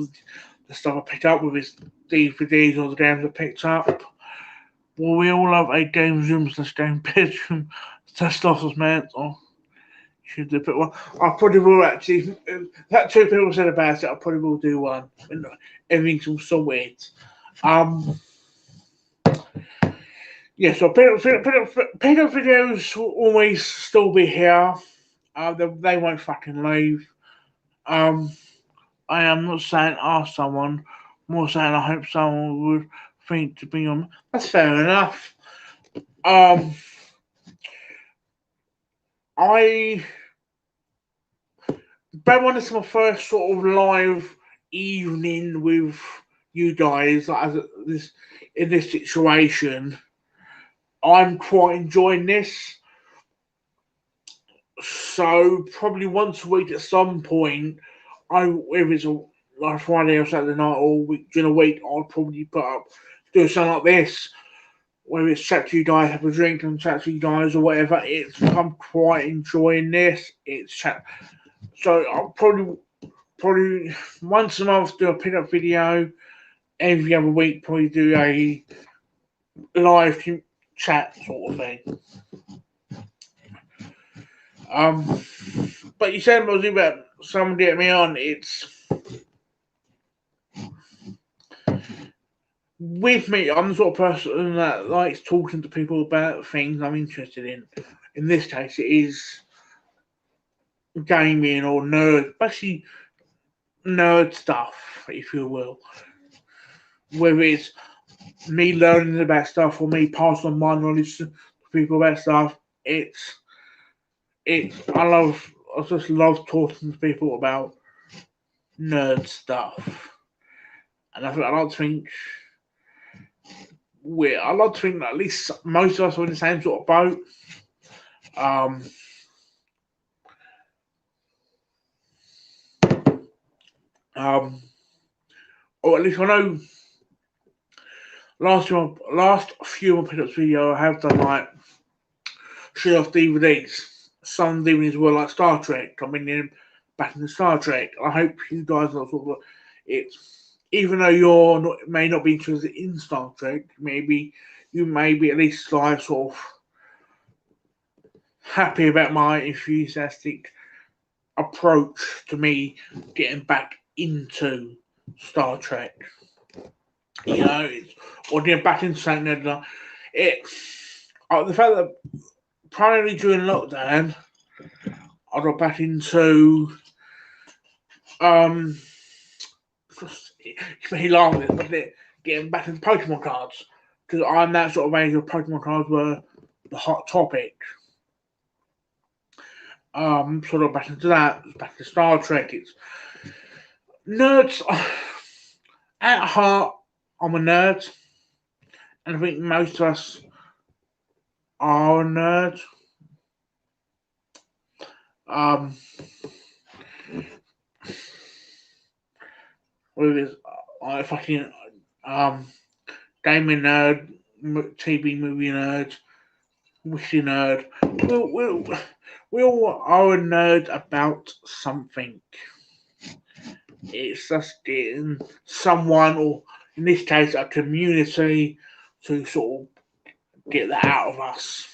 the stuff I picked up with his DVDs or the games I picked up. Well, we all love a game room / game bedroom Testosterone man. Or should do put one? I probably will actually. That two people said about it. I probably will do one when everything's all sorted. Yeah, so pick up videos will always still be here. They won't fucking leave. I am not saying ask someone, more saying I hope someone would think to be on. That's fair enough. When this is my first sort of live evening with you guys, like in this situation, I'm quite enjoying this. So probably once a week at some point, if it's like Friday or Saturday night or week during the week, I'll probably do something like this, whether it's chat to you guys, have a drink and chat to you guys or whatever. I'm quite enjoying this. So I'll probably once a month do a pin-up video. Every other week probably do a live chat sort of thing. But you said mostly about someone getting me on. It's with me. I'm the sort of person that likes talking to people about things I'm interested in. In this case, it is gaming or basically nerd stuff, if you will. Whether it's me learning about stuff or me passing on my knowledge to people about stuff, I just love talking to people about nerd stuff, and I like to think that at least most of us are in the same sort of boat. Or at least I know. Last few of my pickups video, I have done like show off DVDs. Some DVDs were like Star Trek. I mean, back in the Star Trek. I hope you guys are sort of even though may not be interested in Star Trek, maybe you may be at least like sort of happy about my enthusiastic approach to me getting back into Star Trek. You know, or getting back into something that the fact that primarily during lockdown I got back into he laughed at it, but getting back into Pokemon cards, because I'm that sort of age where Pokemon cards were the hot topic. Sort of back into that, back to Star Trek. It's nerds at heart. I'm a nerd, and I think most of us are a nerd. Whether it's fucking gaming nerd, TV movie nerd, wishing nerd, we all are a nerd about something. It's just getting someone, or in this case, a community, to sort of get that out of us.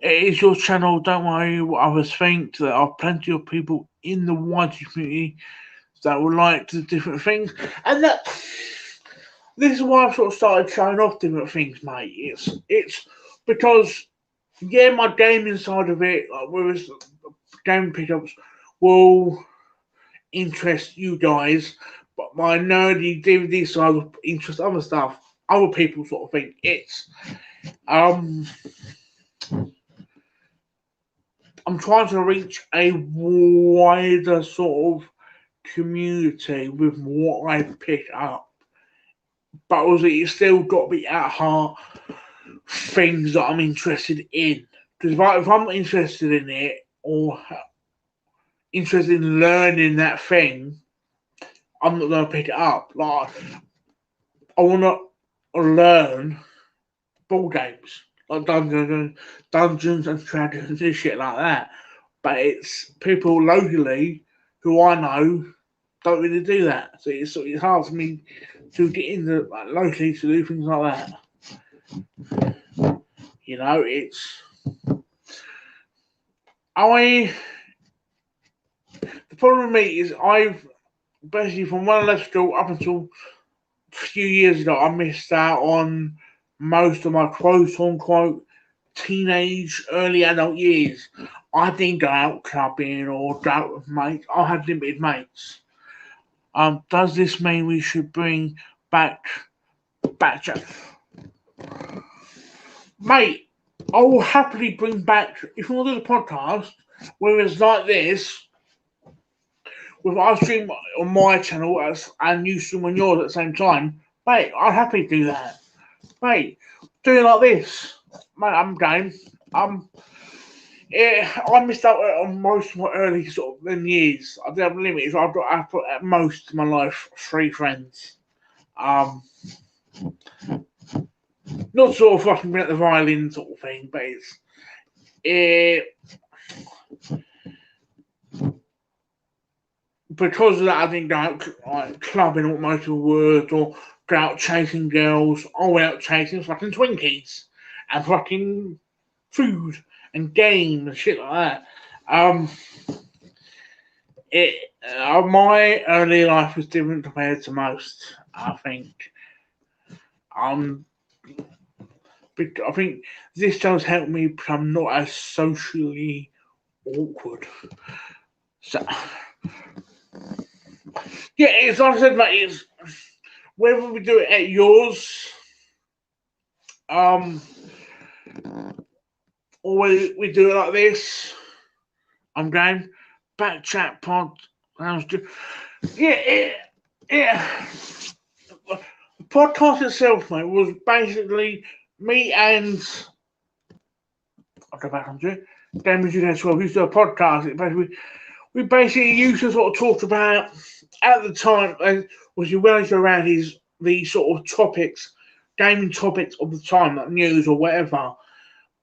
It is your channel. Don't worry what others think. There are plenty of people in the wider community that would like the different things, and this is why I've sort of started showing off different things, mate. It's because my gaming side of it, like whereas game pickups will interest you guys, but my nerdy DVD side will interest other stuff. Other people sort of think it's I'm trying to reach a wider sort of community with what I pick up, but also it's still got to be at heart things that I'm interested in. Because if I'm not interested in it or interested in learning that thing, I'm not going to pick it up. Like, I want to learn ball games, like Dungeons and Dragons and shit like that. But it's people locally who I know don't really do that. So it's hard for me to get into locally to do things like that. You know, the problem with me is I've basically from when I left school up until a few years ago, I missed out on most of my quote unquote teenage, early adult years. I didn't go out clubbing or go out with mates. I had limited mates. Does this mean we should bring back chat? Mate, I will happily bring back, if you want to do the podcast, where it's like this, with I stream on my channel and you stream on yours at the same time, mate, I'll happily do that. Mate, doing like this, mate, I'm game. I missed out on most of my early sort of years. I did have limits. I've got at most of my life 3 friends. Not sort of fucking been at the violin sort of thing, but it's because of that. I didn't go out like clubbing or most of the words or go out chasing girls. I went out chasing fucking Twinkies and fucking food and game and shit like that. My early life was different compared to most. I think. I think this does help me become not as socially awkward. So, yeah, it's like I said, mate. It's whether we do it at yours, or we do it like this. I'm going back chat pod. Yeah. The podcast itself, mate, was basically me and I'll go back onto it. Damage Unit 12 used to do a podcast. We basically used to sort of talk about at the time was you well around these sort of topics, gaming topics of the time, like news or whatever.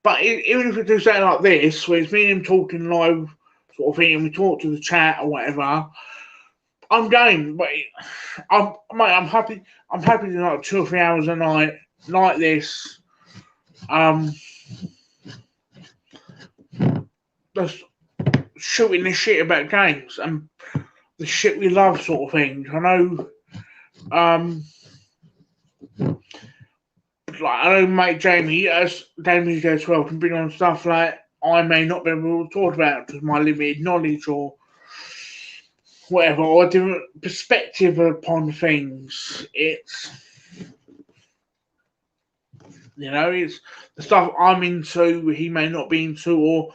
But even if we do something like this, where it's me and him talking live sort of thing, and we talk to the chat or whatever, I'm game. But I'm happy. I'm happy to do like 2 or 3 hours a night like this. Just shooting the shit about games and the shit we love, sort of thing. I know, mate Jamie, as Damage Goes Well, can bring on stuff like I may not be able to talk about because my limited knowledge or whatever, or a different perspective upon things. It's it's the stuff I'm into, he may not be into, or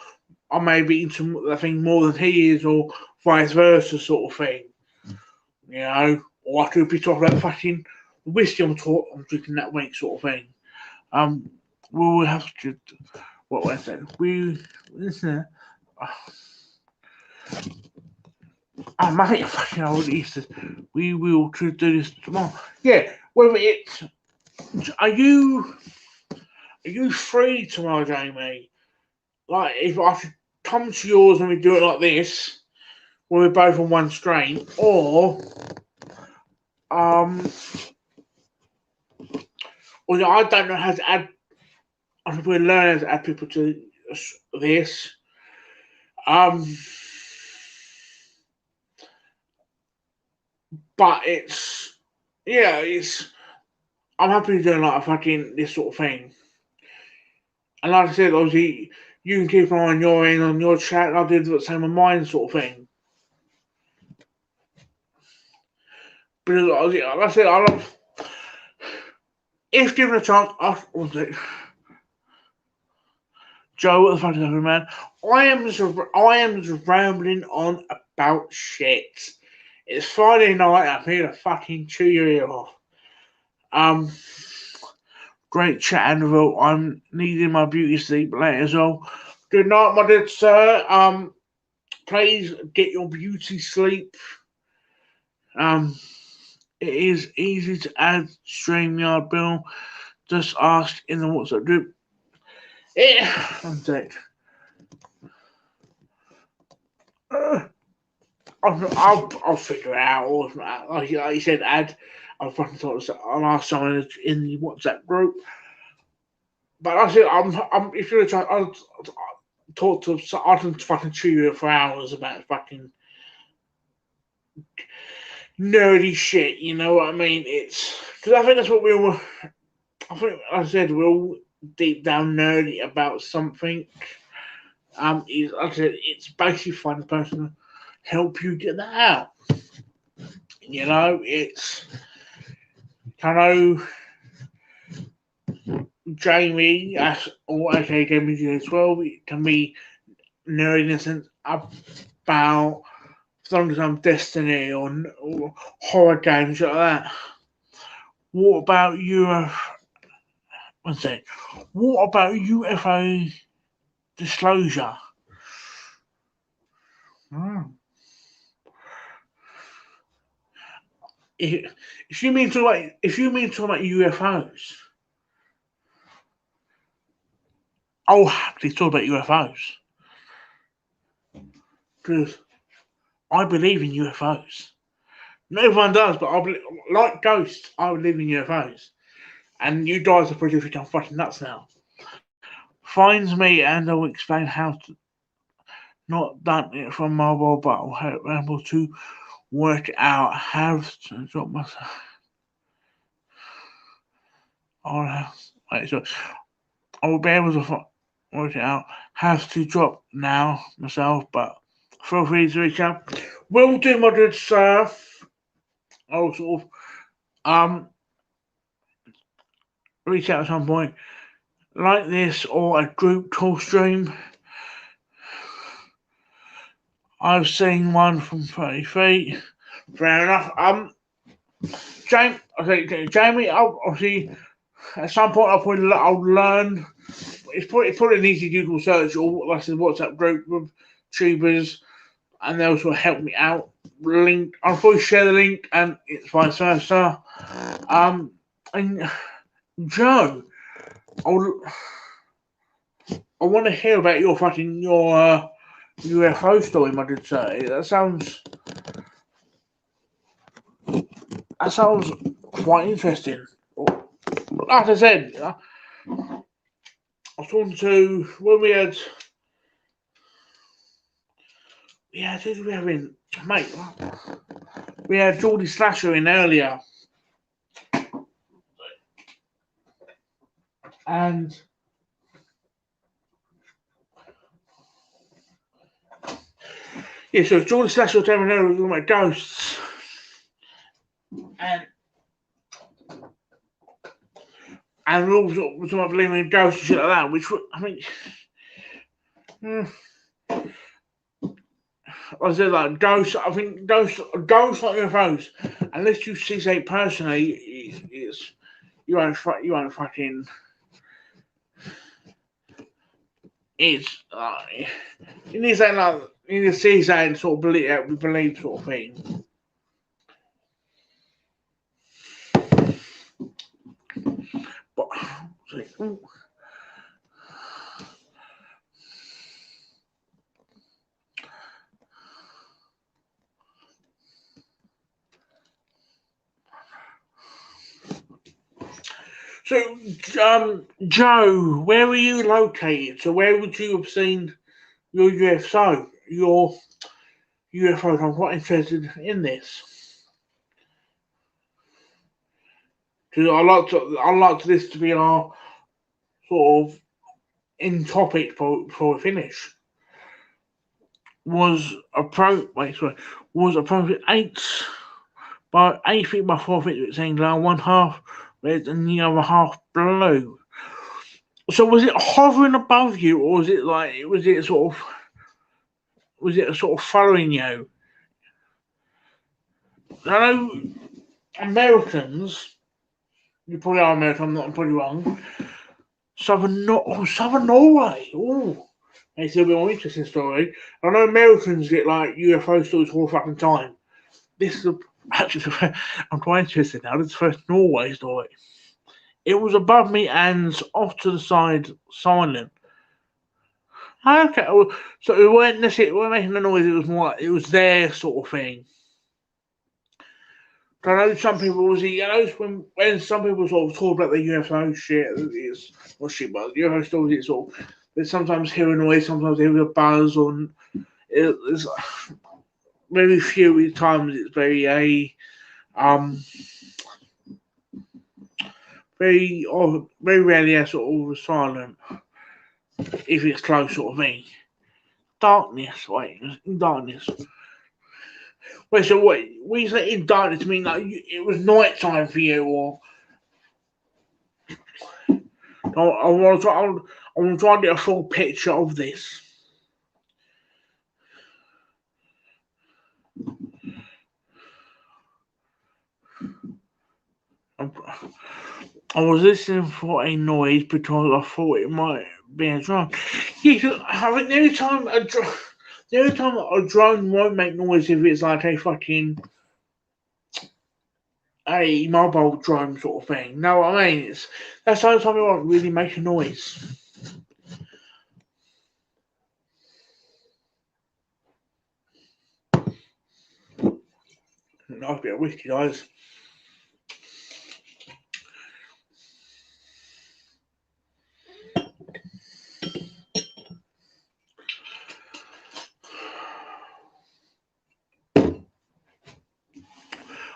I may be into the thing more than he is, or vice versa, sort of thing. Or I could be talking about fucking whiskey I'm drinking that week, sort of thing. We will have to. What was that? Mate, fucking old Easter. We will do this tomorrow. Yeah, whether it's. Are you free tomorrow, Jamie? Like, if I should come to yours and we do it like this, where we're both on one strain, or I don't know how to add. I think we're learning how to add people to this. But I'm happy to do like a fucking this sort of thing. And like I said, obviously, you can keep an eye on your end on your chat, and I'll do the same on mine, sort of thing. Because like I said, I love. If given a chance, what's it? Joe, what the fuck is happening, man? I am just rambling on about shit. It's Friday night. I'm here to fucking chew your ear off. Great chat, Annabelle. I'm needing my beauty sleep later as well. Good night, my dear sir. Please get your beauty sleep. It is easy to add StreamYard, Bill. Just ask in the WhatsApp group. I'm dead. I'll figure it out. Or like you said, I'll ask someone in the WhatsApp group. But I said, if you're trying, I'll talk to. I can fucking chew you for hours about fucking nerdy shit. You know what I mean? It's because I think that's what we all. I think, like I said, we're all deep down nerdy about something. Like I said, it's basically find the person to help you get that out. It's. I know Jamie, or okay, Gaming 12, it can be nerdiness about some Destiny or horror games like that. What about What about UFO disclosure? Hmm. If you mean to like UFOs, I'll happily talk about UFOs because I believe in UFOs. Not everyone does, but I believe, like ghosts, I believe in UFOs. And you guys are pretty think I'm fucking nuts now. Finds me and I'll explain how to not done it from mobile, but I'll be able to work out how to drop myself. So I will be able to work it out how to drop now myself, but feel free to reach out. Will do, my good sir. I'll sort of reach out at some point like this or a group call stream. I've seen one from 30 feet. Fair enough. Jamie, obviously, at some point I'll learn. It's probably an easy Google search or like I said, WhatsApp group with tubers, and they'll sort of help me out. Link, I'll probably share the link, and it's vice versa. And Joe, I want to hear about your UFO story, my good sir. That sounds quite interesting. Like I said, I was talking to when who did we have in, mate? We had Geordie Slasher in earlier, and yeah, so Geordie Slasher was having earlier talking about ghosts, and we all talking about believing in ghosts and shit like that, which I mean. I said like ghosts. I think ghosts like UFOs. Unless you see something personally, it's you won't fucking. It's you need something like you need to see something sort of believe sort of thing. But so, Joe, where were you located? So, where would you have seen your UFO? Your UFOs? I'm quite interested in this because I like this to be our sort of in topic for a finish. Was appropriate 8 feet by 4 feet rectangular, one half red and the other half blue. So was it hovering above you, or was it sort of following you? I know Americans. You probably are American. I'm probably wrong. Southern Norway. Oh, it's a bit more interesting story. I know Americans get like UFO stories all the fucking time. This is actually I'm quite interested now. This is the first Norway story. It was above me and off to the side, silent. Okay, so it weren't necessarily, it weren't making a noise. It was more like it was their sort of thing. I know some people when some people sort of talk about the UFO shit, it's not shit, but UFO stories. It's sort of they sometimes hear a noise, sometimes they hear a buzz, or it's very few times it's very rarely sort of silent if it's close sort of thing. Darkness. Wait, so wait, when you say in darkness, mean like it was night time for you, or I want to try and get a full picture of this. I was listening for a noise because I thought it might be a drone. Yeah, I think The only time a drone won't make noise if it's like a mobile drone sort of thing. Know what I mean? That's the only time it won't really make a noise. Nice bit of whiskey, guys.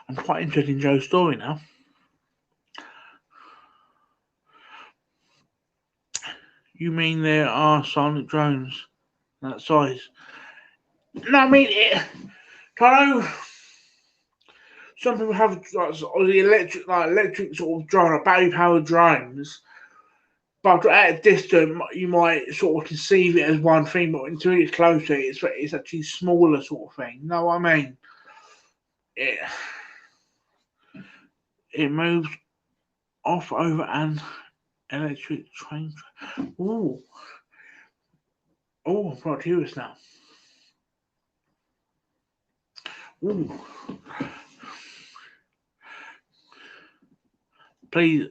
I'm quite interested in Joe's story now. You mean there are silent drones that size? No, I mean, I know some people have like, the electric sort of drone, like battery powered drones, but at a distance you might sort of conceive it as one thing, but until it's closer, it's actually smaller sort of thing. You know what I mean? It moves off over an electric train. Ooh. Oh, I'm quite curious now. Ooh. Please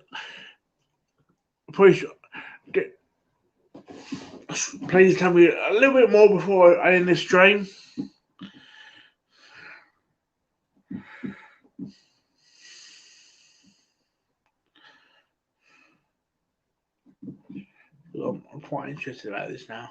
tell me a little bit more before I end this stream. I'm quite interested about this now.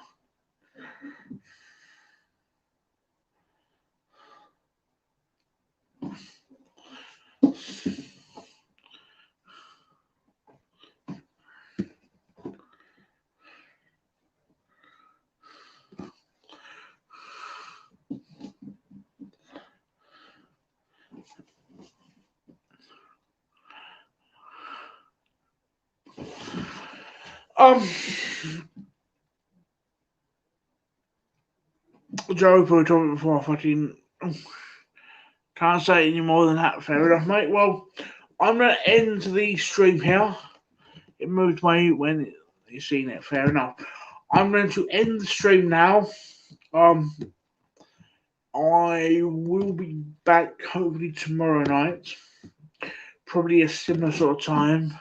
Joe probably told me before I fucking can't say any more than that. Fair enough, mate. Well, I'm gonna end the stream here. It moved my when you've seen it. Fair enough. I'm going to end the stream now. I will be back hopefully tomorrow night. Probably a similar sort of time.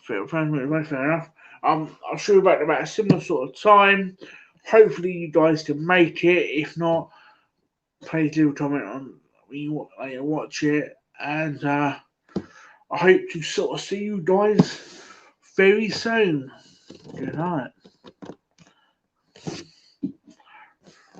Fair enough. I'll show you back about a similar sort of time. Hopefully you guys can make it. If not, please leave a comment on when you watch it. And I hope to sort of see you guys very soon. Good night.